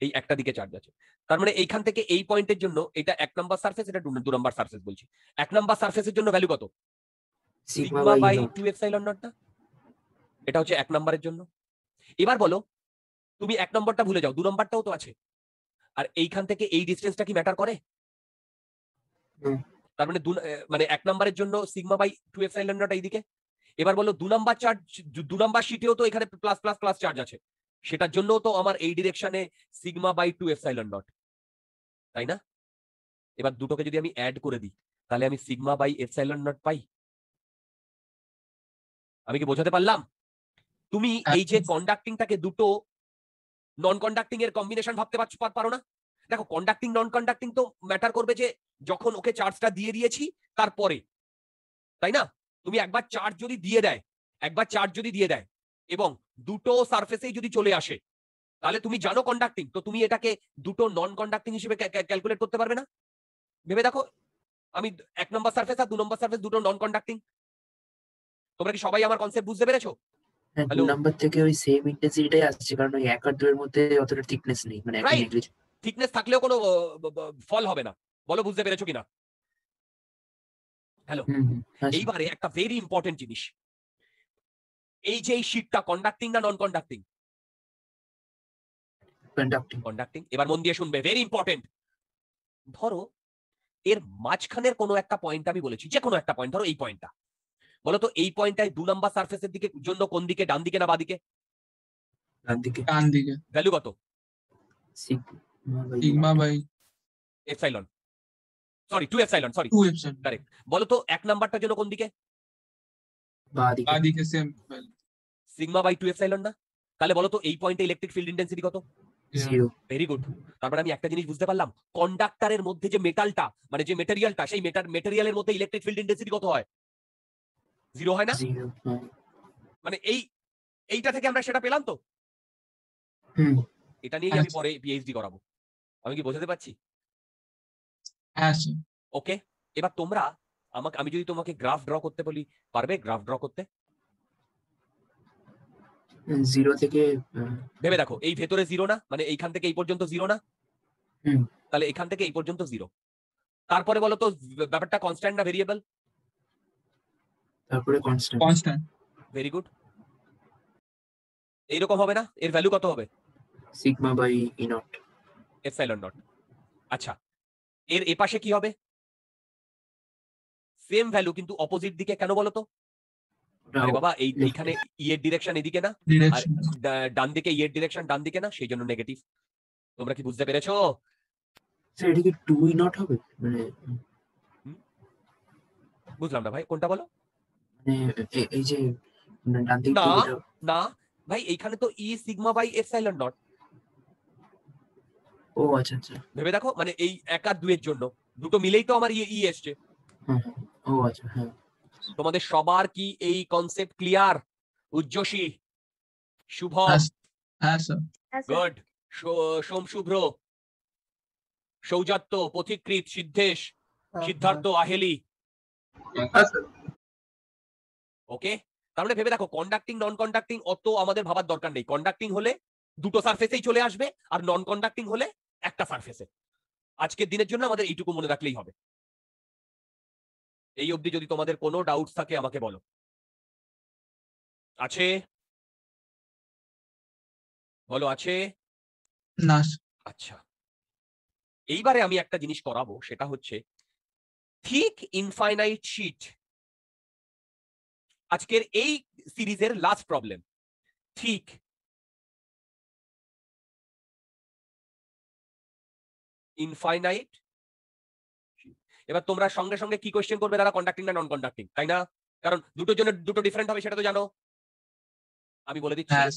এই একটা দিকে চার্জ আছে, তার মানে এইখান থেকে এই পয়েন্টের জন্য এটা 1 নাম্বার সারফেস, এটা 2 নাম্বার সারফেস বলছি। 1 নাম্বার সারফেসের জন্য ভ্যালু কত? Sigma sigma bye bye 2 epsilon not না? এটা হচ্ছে 1 নাম্বারের জন্য। এবার বলো তুমি 1 নম্বরটা ভুলে যাও, 2 নম্বরটাও তো আছে, আর এইখান থেকে এই ডিসটেন্সটা কি ম্যাটার করে? তার মানে মানে 1 নম্বরের জন্য সিগমা বাই 2 এপসাইলন নট এইদিকে। এবার বলো 2 নাম্বার চার্জ, 2 নাম্বার শিটেও তো এখানে প্লাস প্লাস প্লাস চার্জ আছে, সেটার জন্যও তো আমার এই ডিরেকশনে সিগমা বাই 2 এপসাইলন নট, তাই না? এবার দুটোকে যদি আমি অ্যাড করে দিই, তাহলে আমি সিগমা বাই এপসাইলন নট পাই। আমি কি বোঝাতে পারলাম? তুমি এই যে কন্ডাক্টিংটাকে দুটো নন কন্ডাক্টিং এর কম্বিনেশন ভাবতে পারো না? দেখো কন্ডাক্টিং নন কন্ডাক্টিং তো ম্যাটার করবে যে যখন ওকে চার্জটা দিয়ে দিয়েছি তারপরে, তাই না? তুমি একবার চার্জ যদি দিয়ে দেয় এবং দুটো সারফেসেই যদি চলে আসে, তাহলে তুমি জানো কন্ডাক্টিং, তো তুমি এটাকে দুটো নন কন্ডাক্টিং হিসেবে ক্যালকুলেট করতে পারবে না? ভেবে দেখো, আমি 1 নম্বর সারফেস আর 2 নম্বর সারফেস দুটো নন কন্ডাক্টিং। তোমরা কি সবাই আমার কনসেপ্ট বুঝতে পেরেছো? হ্যাঁ, 2 হ্যালো, নাম্বার থেকে ওই সেম ইন্টেন্সিটিটাই আসছে, কারণ ওই 1 আর 2 এর মধ্যে অতটা থিকনেস নেই, মানে একই রাইট। নেগলিজিবল। থিকনেস থাকলেও কোনো ফল হবে না। বলো বুঝতে পেরেছো কিনা? হ্যালো, হুম হুম, হ্যাঁ স্যার। এইবারে একটা ভেরি ইম্পর্টেন্ট জিনিস, এই যে এই শীটটা কন্ডাক্টিং না নন কন্ডাক্টিং? কন্ডাক্টিং। কন্ডাক্টিং। এবার মন দিয়ে শুনবে, ভেরি ইম্পর্টেন্ট। ধরো এর মাঝখানের কোনো একটা পয়েন্ট আমি বলেছি, যে কোনো একটা পয়েন্ট, ধরো এই পয়েন্টটা, বলো তো এই পয়েন্টটায় 2 নাম্বার সারফেসের দিকে জন্য কোন দিকে, ডান দিকে না বাঁ দিকে? ডান দিকে। ডান দিকে। ভ্যালু কত? Sigma by epsilon, sorry 2 epsilon, sorry 2 epsilon. Correct. বলো তো 1 নাম্বারটার জন্য কোন দিকে? বাঁ দিকে। বাঁ দিকে সেম সিগমা বাই 2 এপসাইলন না? তাহলে বলো তো এই পয়েন্টে ইলেকট্রিক ফিল্ড ইন্টেন্সিটি কত? 0। Very good. তারপরে আমি একটা জিনিস বুঝতে পারলাম, কন্ডাক্টরের মধ্যে যে মেটালটা, মানে যে মেটেরিয়ালটা, সেই মেটেরিয়ালের মধ্যে ইলেকট্রিক ফিল্ড ইন্টেন্সিটি কত হয়? 0 হয় না? 0, হ্যাঁ। মানে এইটা থেকে আমরা সেটা পেলাম তো। হুম। এটা নিয়েই আমি পরে পিএইচডি করাবো। আমি কি বোঝাতে পারছি? হ্যাঁ স্যার। ওকে। এবার তোমরা আমি যদি তোমাকে গ্রাফ ড্র করতে বলি, পারবে গ্রাফ ড্র করতে? 0 থেকে ভেবে দেখো, এই ভেতরে 0 না, মানে এইখান থেকে এই পর্যন্ত 0 না? হুম। তাহলে এখান থেকে এই পর্যন্ত 0। তারপরে বলো তো ব্যাপারটা কনস্ট্যান্ট না ভেরিয়েবল? তারপরে কনস্ট্যান্ট। কনস্ট্যান্ট। Very good. এইরকম হবে না? এর ভ্যালু কত হবে? Sigma by E naught. Epsilon naught. আচ্ছা, এর এপাশে কি হবে? সেম ভ্যালু কিন্তু অপোজিট দিকে, কেন বলো তো? আরে বাবা, এইখানে ই এর ডিরেকশন এদিকে না, আর ডিরেকশন। ডান দিকে ই এর ডিরেকশন ডান দিকে না, সেই জন্য নেগেটিভ। তোমরা কি বুঝতে পেরেছো? স্যার এটা কি 2 ই নট হবে? মানে বুঝলাম না ভাই, কোনটা বলো? মানে এই যে ডান দিক না দিয়ে যেটা। না ভাই, এইখানে তো ই সিগমা বাই এপসাইলন নট। ও আচ্ছা আচ্ছা। ভেবে দেখো, মানে এই 1 আর 2 এর জন্য দুটো মিলেই তো আমার ই এসছে। হ্যাঁ হ্যাঁ, ও আচ্ছা, হ্যাঁ। তোমাদের সবার কি এই কনসেপ্ট ক্লিয়ার? উজ্জসী, শুভ, হ্যাঁ স্যার। গুড, সোম, শুভ্র, সৌজাত্য, পথিকৃৎ, সিদ্ধেশ, সিদ্ধার্থ, আহেলি। ওকে। তার মানে ভেবে দেখো, কন্ডাক্টিং নন কন্ডাক্টিং অত আমাদের ভাবার দরকার নেই। কন্ডাক্টিং হলে দুটো সারফেসেই চলে আসবে, আর নন কন্ডাক্টিং হলে একটা সারফেসে। আজকের দিনের জন্য আমাদের এইটুকু মনে রাখলেই হবে। এই অবধি যদি তোমাদের কোনো ডাউটস থাকে আমাকে বলো। আছে? বলো আছে? না। আচ্ছা, এইবারে আমি একটা জিনিস করাবো, সেটা হচ্ছে থিক ইনফাইনাইট শিট। আজকের এই সিরিজের লাস্ট প্রবলেম, থিক ইনফাইনাইট। এবার তোমরা সঙ্গে সঙ্গে কি কোয়েশ্চেন করবে, দাদা কন্ডাক্টিং না নন কন্ডাক্টিং, তাই না? কারণ দুটোর জন্য দুটো ডিফারেন্ট হবে, সেটা তো জানো। আমি বলে দিচ্ছি, হ্যাঁ।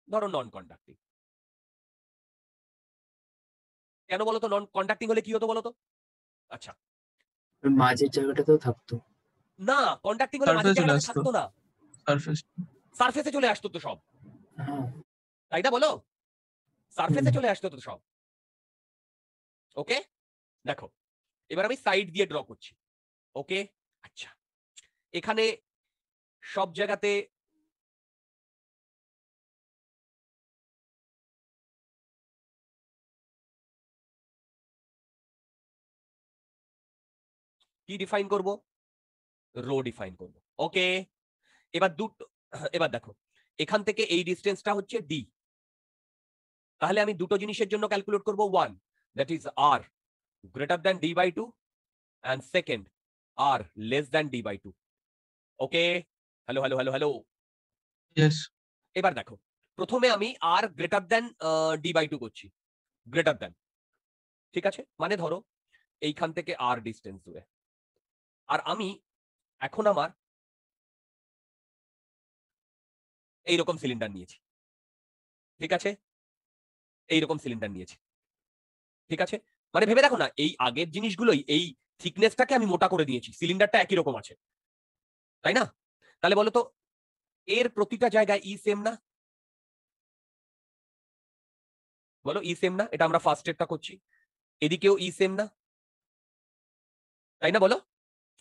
ধরো নন কন্ডাক্টিং। কেন বলো তো? নন কন্ডাক্টিং হলে কি হতো বলো তো? আচ্ছা, মাঝের জায়গাটাতেও থাকতো। না, কন্ডাক্টিং হলে মাঝের সারফেস চলে জায়গাটাতে আসতো। থাকতো না, সারফেস। সারফেসে চলে আসতো তো সব, হ্যাঁ। তাই না? বলো, সারফেসে চলে আসতো তো সব। ওকে, দেখো এবার আমি সাইড দিয়ে ড্র করছি। ওকে, আচ্ছা, এখানে সব জায়গাতে কি ডিফাইন করব? রো ডিফাইন করব। ওকে, এবার এবার দেখো, এখান থেকে এই ডিস্টেন্সটা হচ্ছে ডি। তাহলে আমি দুটো জিনিসের জন্য ক্যালকুলেট করব, one that is r greater than d by two, and second r less than d by two. Okay, hello hello hello hello. Yes. এবার দেখো, প্রথমে আমি r greater than d by two করছি, গ্রেটার দ্যান। ঠিক আছে, মানে ধরো এইখান থেকে আর ডিস্টেন্স দূরে, আর আমি এখন আমার এইরকম সিলিন্ডার নিয়েছি। ঠিক আছে, এইরকম সিলিন্ডার নিয়েছি। ঠিক আছে, মানে ভেবে দেখো না, এই আগের জিনিসগুলোই, এই থিকনেসটাকে আমি মোটা করে দিয়েছি, সিলিন্ডারটা একই রকম আছে, তাই না? তাহলে বলো তো, এর প্রতিটা জায়গায় ই সেম না? বলো ই সেম না? এটা আমরা ফার্স্ট স্টেপটা করছি, এদিকেও ই সেম না? তাই না? বলো।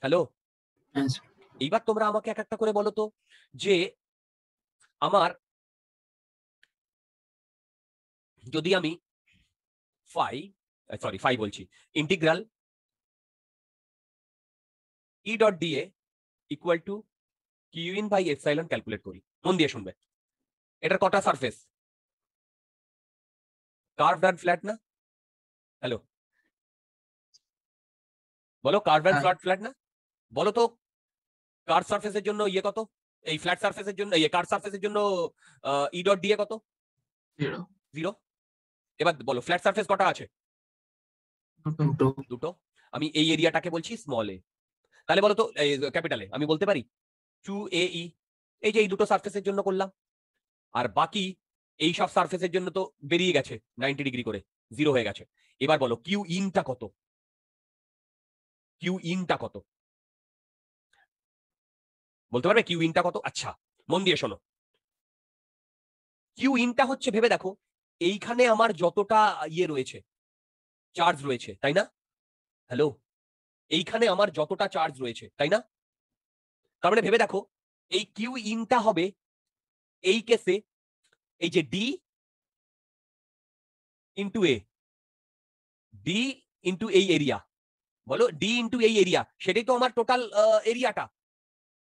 হ্যালো, হ্যাঁ স্যার। এইবার তোমরা আমাকে এক একটা করে বলো তো যে আমার যদি আমি ফাই বলছি, integral E dot dA equal to q in by epsilon calculate করি, মন দিয়ে শুনবে। এটার কটা সারফেস? কার্ভড আর ফ্ল্যাট না? হ্যালো, বলো কার্ভড আর হ্যাঁ। ফ্ল্যাট না? বলো তো কার্ভ সারফেসের জন্য ইয়ে কত, এই ফ্ল্যাট সারফেসের জন্য, এই কার্ভ সারফেসের জন্য ই ডট ডিএ কত? 0 0। এবার বলো ফ্ল্যাট সারফেস কটা আছে? দুটো। দুটো। আমি এই এরিয়াটাকে বলছি স্মল এ, তাহলে বলো তো ক্যাপিটাল এ আমি বলতে পারি 2AE। এই যে এই দুটো সারফেসের জন্য করলাম, আর বাকি এই সব সারফেসের জন্য তো বেরিয়ে গেছে 90 ডিগ্রি করে, 0 হয়ে গেছে। এবার বলো কিউ ইনটা কত? কিউ ইনটা কত বলতে পারবে? কিউ ইনটা কত? আচ্ছা, মন দিয়ে শোনো। কিউ ইনটা হচ্ছে, ভেবে দেখো, এইখানে আমার যতটা ইয়ে রয়েছে, চার্জ রয়েছে, তাই না? হ্যালো, এইখানে আমার যতটা চার্জ রয়েছে, তাই না? তার মানে ভেবে দেখো, এই কিউ ইনটা হবে এই কেসে এই যে ডি ইন্টু এ, ডি ইন্টু এই এরিয়া, বলো ডি ইন্টু এই এরিয়া, সেটাই তো আমার টোটাল এরিয়াটা,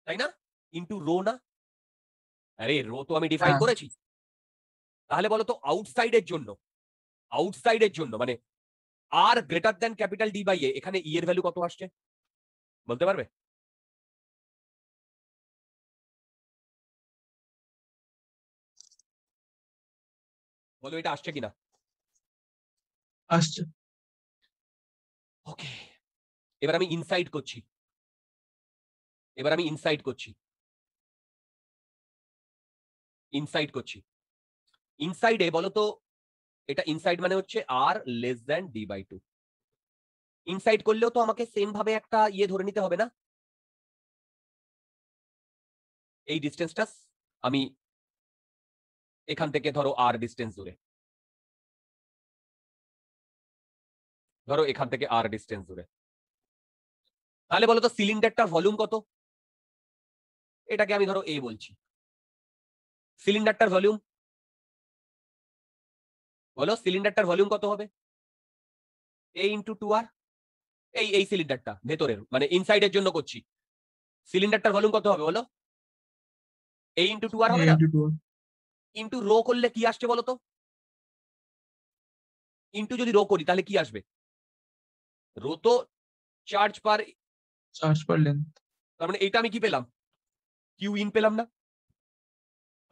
তাই না? ইন্টু রো না? আরে রো তো আমি ডিফাইন হ্যাঁ। করেছি। তাহলে বলো তো আউটসাইডের জন্য মানে r greater than capital D by a, এখানে ই এর ভ্যালু কত আসছে বলতে পারবে? বলো এটা আসছে কিনা। আসছে। ওকে, এবার আমি ইনসাইড করছি, ইনসাইডে বলো তো, এটা ইনসাইড মানে হচ্ছে r less than d by 2। Inside করলেও তো আমাকে সেম ভাবে একটা ইয়ে ধরে নিতে হবে না? এই ডিস্টেন্সটা আমি এখান থেকে ধরো আর ডিস্টেন্স দূরে, ধরো এখান থেকে আর ডিস্টেন্স দূরে, তাহলে বলো তো সিলিন্ডারটার ভলিউম কত? এটাকে আমি ধরো এ বলছি, সিলিন্ডারটার ভলিউম বলো, সিলিন্ডারটার ভলিউম কত হবে? এ ইন্টু 2R। এই সিলিন্ডারটা ভেতরের মানে ইনসাইডের জন্য করছি, সিলিন্ডারটার ভলিউম কত হবে বলো? এ ইন্টু 2R হবে না? 82 ইন্টু রো করলে কি আসছে বলো তো? ইন্টু যদি রো করি তাহলে কি আসবে? রো তো চার্জ পার, চার্জ পার লেন্থ। তার মানে এইটা আমি কি পেলাম? কিউ ইন পেলাম না?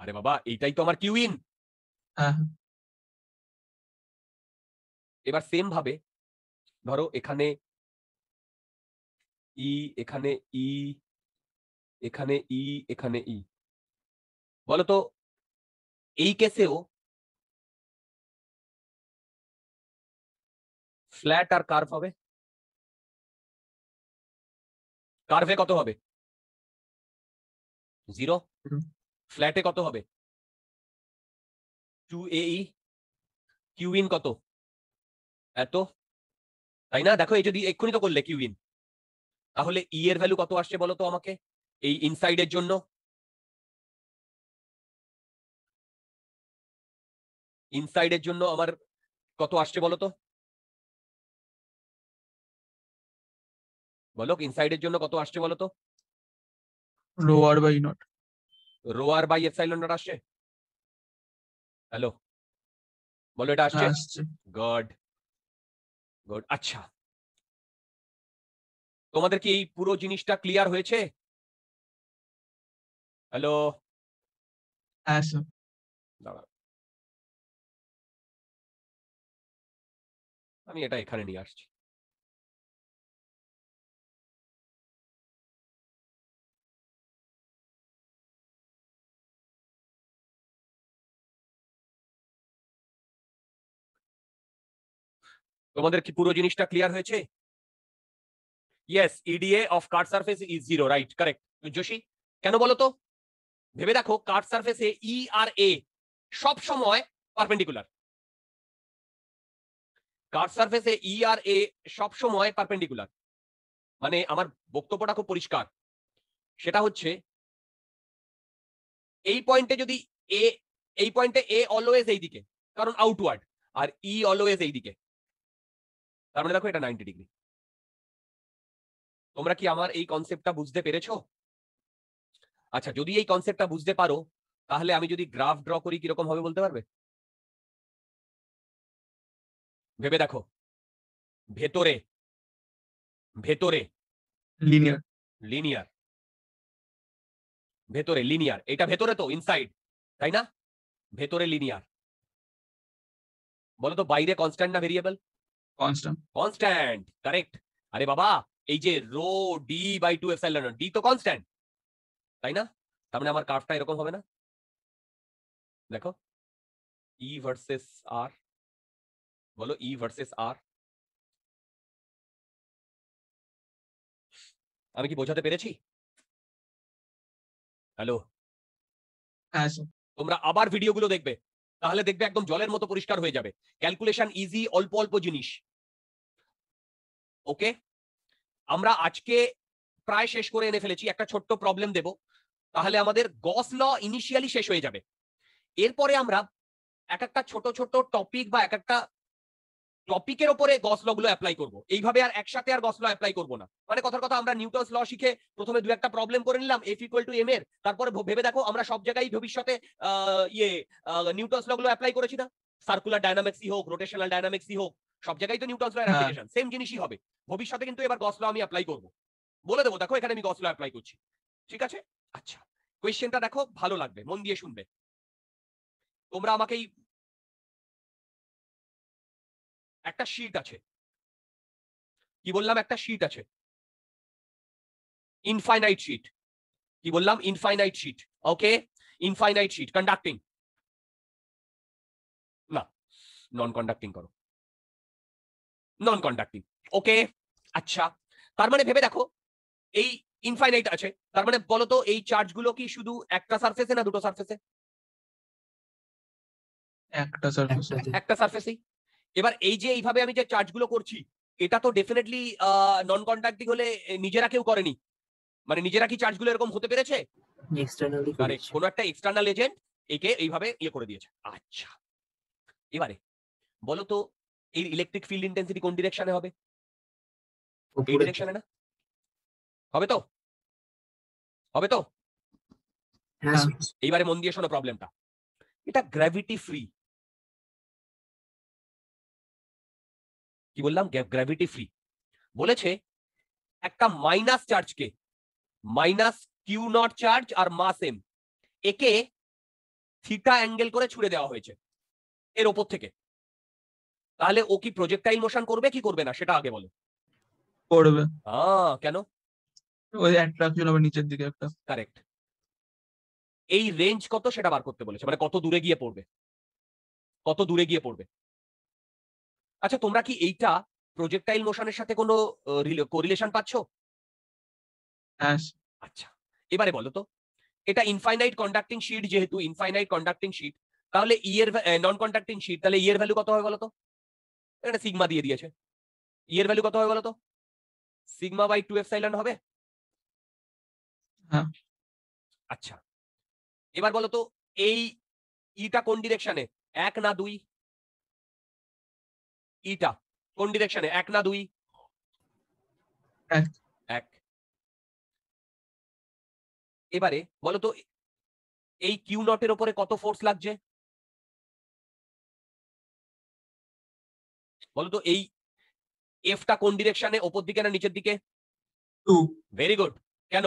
আরে বাবা, এইটাই তো আমার কিউ ইন। হ্যাঁ। এবার সেম ভাবে ধরো এখানে ই, এখানে ই, এখানে ই, এখানে ই, বলো তো এই কেসেও ফ্ল্যাট আর কার্ভ হবে? কার্ভে কত হবে? 0। Zero। ফ্ল্যাটে কত হবে? 2AE। কিউ ইন কত? এত, তাই না? দেখো এই যদি এক্ষুনি তো করলে কিউ ইন, তাহলে ই এর ভ্যালু কত আসছে বলো তো আমাকে এই ইনসাইডের জন্য? ইনসাইডের জন্য আমার কত আসছে বলো তো? বলো ইনসাইডের জন্য কত আসছে বলো তো? Rho r by naught. Rho r by epsilon naught আসছে। হ্যালো, বলো এটা আসছে? হ্যাঁ আসছে। Good, good. আচ্ছা, তোমাদের কি এই পুরো জিনিসটা ক্লিয়ার হয়েছে? হ্যালো, হ্যাঁ স্যার। দাঁড়াও, আমি এটা এখানে নিয়ে আসছি। তোমাদের কি পুরো জিনিসটা ক্লিয়ার হয়েছে? Yes, ইডিএ of cut surface is 0, right, correct. Joshi, কেন বলো তো? ভেবে দেখো কাট সারফেসে ই আর এ সব সময় পারপেন্ডিকুলার, কাট সারফেসে ই আর এ সব সময় পারপেন্ডিকুলার। মানে আমার বক্তব্যটা খুব পরিষ্কার, সেটা হচ্ছে এই পয়েন্টে যদি এ, এই পয়েন্টে এ অলওয়েজ এইদিকে, কারণ আউটওয়ার্ড, আর ই অলওয়েজ এইদিকে, তার মানে দেখো এটা 90 ডিগ্রি। তোমরা কি আমার এই কনসেপ্টটা বুঝতে পেরেছো? আচ্ছা, যদি এই কনসেপ্টটা বুঝতে পারো, তাহলে আমি যদি গ্রাফ ড্র করি কিরকম হবে বলতে পারবে? ভেবে দেখো, ভেতরে ভেতরে লিনিয়ার। লিনিয়ার, ভেতরে লিনিয়ার, এটা ভেতরে তো ইনসাইড, তাই না? ভেতরে লিনিয়ার, বলো তো বাইরে কনস্ট্যান্ট না ভেরিয়েবল? কনস্ট্যান্ট। Constant, correct. আরে বাবা, এই যে rho d by 2 epsilon d তো কনস্ট্যান্ট, তাই না? তার মানে আমার কার্ভটা এরকম হবে না? দেখো, ই ভার্সেস আর, বলো ই ভার্সেস আর। আমি কি বোঝাতে পেরেছি? হ্যালো, হ্যাঁ স্যার। তোমরা আবার ভিডিওগুলো দেখবে, তাহলে দেখবে একদম জলের মতো পরিষ্কার হয়ে যাবে। ক্যালকুলেশন ইজি, অল্প অল্প জিনিস। ওকে, আমরা আজকে প্রায় শেষ করে এনে ফেলেছি, একটা ছোট্ট প্রবলেম দেব, তাহলে আমাদের গস ল ইনিশিয়ালি শেষ হয়ে যাবে। এরপরে আমরা এক একটা ছোট ছোট টপিক বা এক একটা টপিকের উপরে গস ল গুলো অ্যাপ্লাই করব। এইভাবে আর একসাথে আর গস ল অ্যাপ্লাই করব না। মানে কথার কথা, আমরা নিউটনস ল শিখে প্রথমে দু একটা প্রবলেম করে নিলাম, এফ ইকুয়াল টু এম এর, তারপরে ভেবে দেখো আমরা সব জায়গায় ভবিষ্যতে নিউটনস ল গুলো অ্যাপ্লাই করেছি না? সার্কুলার ডায়নামিক্সই হোক, রোটেশনাল ডায়নামিক্সই হোক, সব জায়গায় তো নিউটনস ল এর হ্যাঁ। অ্যাপ্লিকেশন সেম জিনিসই হবে। ভবিষ্যতে কিন্তু এবার গস ল আমি অ্যাপ্লাই করব, বলে দেবো দেখো এখানে আমি গস ল অ্যাপ্লাই করছি। ঠিক আছে? আচ্ছা, কোয়েশ্চেনটা দেখো, ভালো লাগবে, মন দিয়ে শুনবে। তোমরা আমাকেই, একটা শীট আছে, কি বললাম? একটা শীট আছে, ইনফাইনাইট শীট। কি বললাম? Infinite sheet. Okay, infinite sheet, conducting না, নন কন্ডাক্টিং করো, নন কন্ডাক্টিং। ওকে, আচ্ছা, তার মানে ভেবে দেখো, এই ইনফাইনাইট আছে, তার মানে বলো তো এই চার্জ গুলো কি শুধু একটা সারফেসে না দুটো সারফেসে? একটা সারফেস। একটা সারফেসেই। এবার এই যে এইভাবে আমি যে চার্জ গুলো করছি, এটা তো ডেফিনেটলি নন কন্ডাক্টিং হলে নিজেরা কেউ করেনি, মানে নিজেরা কি চার্জ গুলো এরকম হতে পেরেছে? এক্সটার্নালি কারেক্ট, কোনো একটা এক্সটার্নাল এজেন্ট একে এইভাবে ইয়ে করে দিয়েছে। আচ্ছা, এবারে বলো তো এই ইলেকট্রিক ফিল্ড ইন্টেন্সিটি কোন ডিরেকশনে হবে? এই ডিরেকশনে না? হবে তো? হবে তো? হ্যাঁ এইবারে মন দিয়ে শোনো প্রবলেমটা, এটা গ্র্যাভিটি ফ্রি। কি বললাম? Gravity free. বলেছে একটা মাইনাস চার্জকে, মাইনাস কিউ নট চার্জ আর মাস এম, একে থিটা অ্যাঙ্গেল করে ছুড়ে দেওয়া হয়েছে এর ওপর থেকে। তাহলে ও কি প্রজেক্টাইল মোশন করবে কি করবে না সেটা আগে বলো। করবে। কেন? ওই অ্যাট্রাকশন হবে নিচের দিকে একটা। কারেক্ট। এই রেঞ্জ কত সেটা বার করতে বলেছে, মানে কত দূরে গিয়ে পড়বে, কত দূরে গিয়ে পড়বে। আচ্ছা, তোমরা কি এইটা প্রজেক্টাইল মোশনের সাথে কোনো কোরিলেশন পাচ্ছ? হ্যাঁ। আচ্ছা, এবারে বলো তো, এটা ইনফাইনাইট কন্ডাক্টিং শীট, যেহেতু ইনফাইনাইট কন্ডাক্টিং শীট, তাহলে ই এর নন কন্ডাক্টিং শীট, তাহলে ই এর ভ্যালু কত হবে বলো তো? এটা সিগমা দিয়ে দিয়েছে, ই এর ভ্যালু কত হবে বলো তো? সিগমা বাই 2 এপসাইলন হবে। হ্যাঁ। আচ্ছা, এবার বলো তো এই ইটা কোন ডিরেকশনে, 1 না 2? ইটা কোন ডিরেকশনে, 1 না 2? 1। এবারে বলো তো এই কিউ নটের উপরে কত ফোর্স লাগছে বলো তো? এই এফটা কোন ডিরেকশনে, ওপর দিকে না নিচের দিকে? 2। Very good. কেন?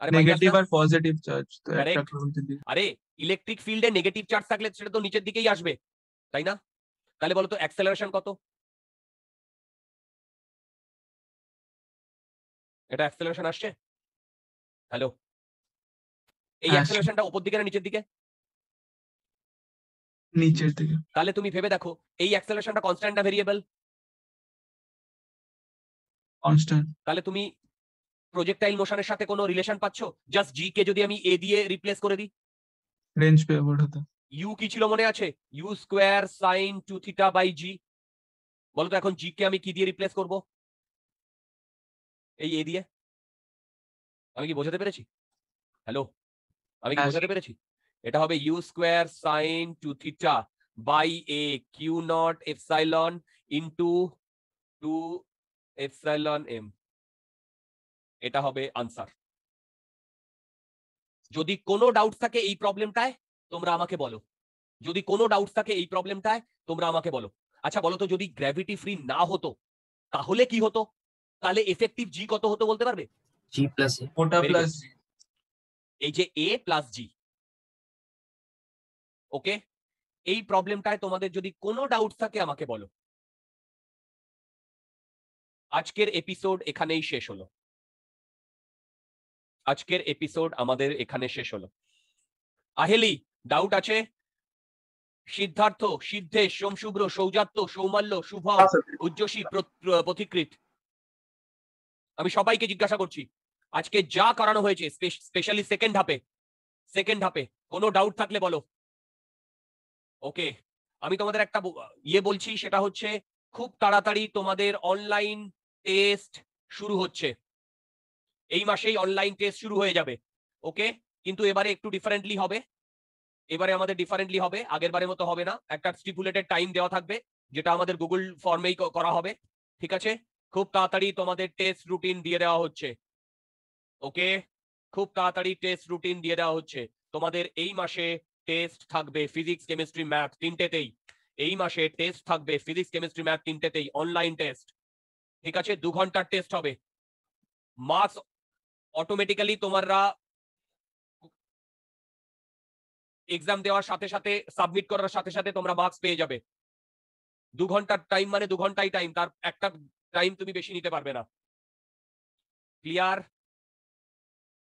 আরে নেগেটিভ আর পজিটিভ চার্জ তো Correct. অ্যাট্রাক্ট হবে নিচের দিকে। আরে ইলেকট্রিক ফিল্ডে নেগেটিভ চার্জ থাকলে সেটা তো নিচের দিকেই আসবে, তাই না? তাহলে বলো তো অ্যাক্সেলারেশন কত? এটা অ্যাক্সেলারেশন আসছে? হ্যালো, এই হ্যাঁ, অ্যাক্সেলারেশনটা উপর দিকে না নিচের দিকে? নিচের দিকে। তাহলে তুমি ভেবে দেখো এই অ্যাক্সেলারেশনটা কনস্ট্যান্ট না ভেরিয়েবল? কনস্ট্যান্ট। তাহলে তুমি প্রজেক্টাইল মোশনের সাথে কোনো রিলেশন পাচ্ছো? জাস্ট জি কে যদি আমি এ দিয়ে রিপ্লেস করে দিই, রেঞ্জ পেয়ে ওঠাতে। ইউ কি ছিল মনে আছে? U square sine 2 theta by g. বলো তো এখন জি কে আমি কি দিয়ে রিপ্লেস করব? এই এ দিয়ে আমি কি বোঝাতে পেরেছি? হ্যালো, আমি কি হ্যাঁ, বোঝাতে পেরেছি? এটা হবে u square sine 2 theta by A q naught epsilon into 2 epsilon m. এটা হবে আনসার। যদি কোনো ডাউট থাকে এই প্রবলেমটায় তোমরা আমাকে বলো, যদি কোনো ডাউট থাকে এই প্রবলেমটায় তোমরা আমাকে বলো। আচ্ছা বলো তো, যদি গ্র্যাভিটি ফ্রি না হতো তাহলে কি হতো? তাহলে এফেক্টিভ জি কত হতো বলতে পারবে? জি প্লাস এ। ওটা Very প্লাস good. এই যে এ প্লাস জি, ওকে? এই প্রবলেমটায় তোমাদের যদি কোনো ডাউট থাকে আমাকে বলো। আজকের এপিসোড এখানেই শেষ হলো। আজকের এপিসোড আমাদের এখানে শেষ হলো। আহেলি, ডাউট আছে? সিদ্ধার্থ, সিদ্ধেশ, সোমশুভ্র, সৌজাত্য, সৌমাল্য, শুভম, উজ্জসী, পথিকৃত, আমি সবাইকে জিজ্ঞাসা করছি আজকে যা করানো হয়েছে, স্পেশালি সেকেন্ড হাফে কোনো ডাউট থাকলে বলো। ওকে, আমি তোমাদের একটা ইয়ে বলছি, সেটা হচ্ছে খুব তাড়াতাড়ি তোমাদের অনলাইন টেস্ট শুরু হচ্ছে। এই মাসেই অনলাইন টেস্ট শুরু হয়ে যাবে, ওকে? কিন্তু এবারে একটু ডিফারেন্টলি হবে। এবারে আমাদের ডিফারেন্টলি হবে, আগের বারের মতো হবে না। একটা স্টিপুলেটেড টাইম দেওয়া থাকবে, যেটা আমাদের গুগল ফর্মেই করা হবে, ঠিক আছে? খুব তাড়াতাড়ি তোমাদের টেস্ট রুটিন দিয়ে দেওয়া হচ্ছে, ওকে? খুব তাড়াতাড়ি টেস্ট রুটিন দিয়ে দেওয়া হচ্ছে। তোমাদের এই মাসে টেস্ট থাকবে ফিজিক্স, কেমিস্ট্রি, ম্যাথ তিনটেতেই। এই মাসে টেস্ট থাকবে ফিজিক্স, কেমিস্ট্রি, ম্যাথ তিনটেতেই, অনলাইন টেস্ট, ঠিক আছে? 2 ঘন্টার টেস্ট হবে। মার্কস অটোমেটিক্যালি তোমরা এক্সাম দেওয়ার সাথে সাথে, সাবমিট করার সাথে সাথে তোমরা মার্কস পেয়ে যাবে। 2 ঘন্টার টাইম মানে 2 ঘন্টাই টাইম, তার একটা টাইম তুমি বেশি নিতে পারবে না। ক্লিয়ার?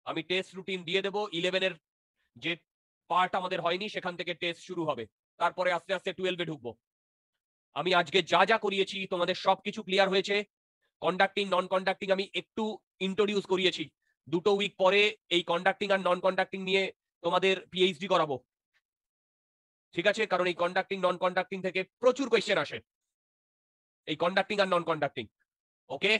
আমি টেস্ট রুটিন দিয়ে দেবো। 11 এর যে পার্ট আমাদের হয়নি সেখান থেকে টেস্ট শুরু হবে, তারপরে আস্তে আস্তে 12-এ ঢুকবো। আমি আজকে যা যা করিয়েছি তোমাদের সবকিছু ক্লিয়ার হয়েছে। কন্ডাক্টিং, নন কন্ডাক্টিং আমি একটু ইন্ট্রোডিউস করিয়েছি। 2 উইক পরে এই কন্ডাক্টিং আর নন কন্ডাক্টিং নিয়ে তোমাদের পিএইচডি করাবো, ঠিক আছে? কারণ এই কন্ডাক্টিং, নন কন্ডাক্টিং থেকে প্রচুর কোয়েশ্চেন আসে, এই কন্ডাক্টিং আর নন কন্ডাক্টিং, ওকে?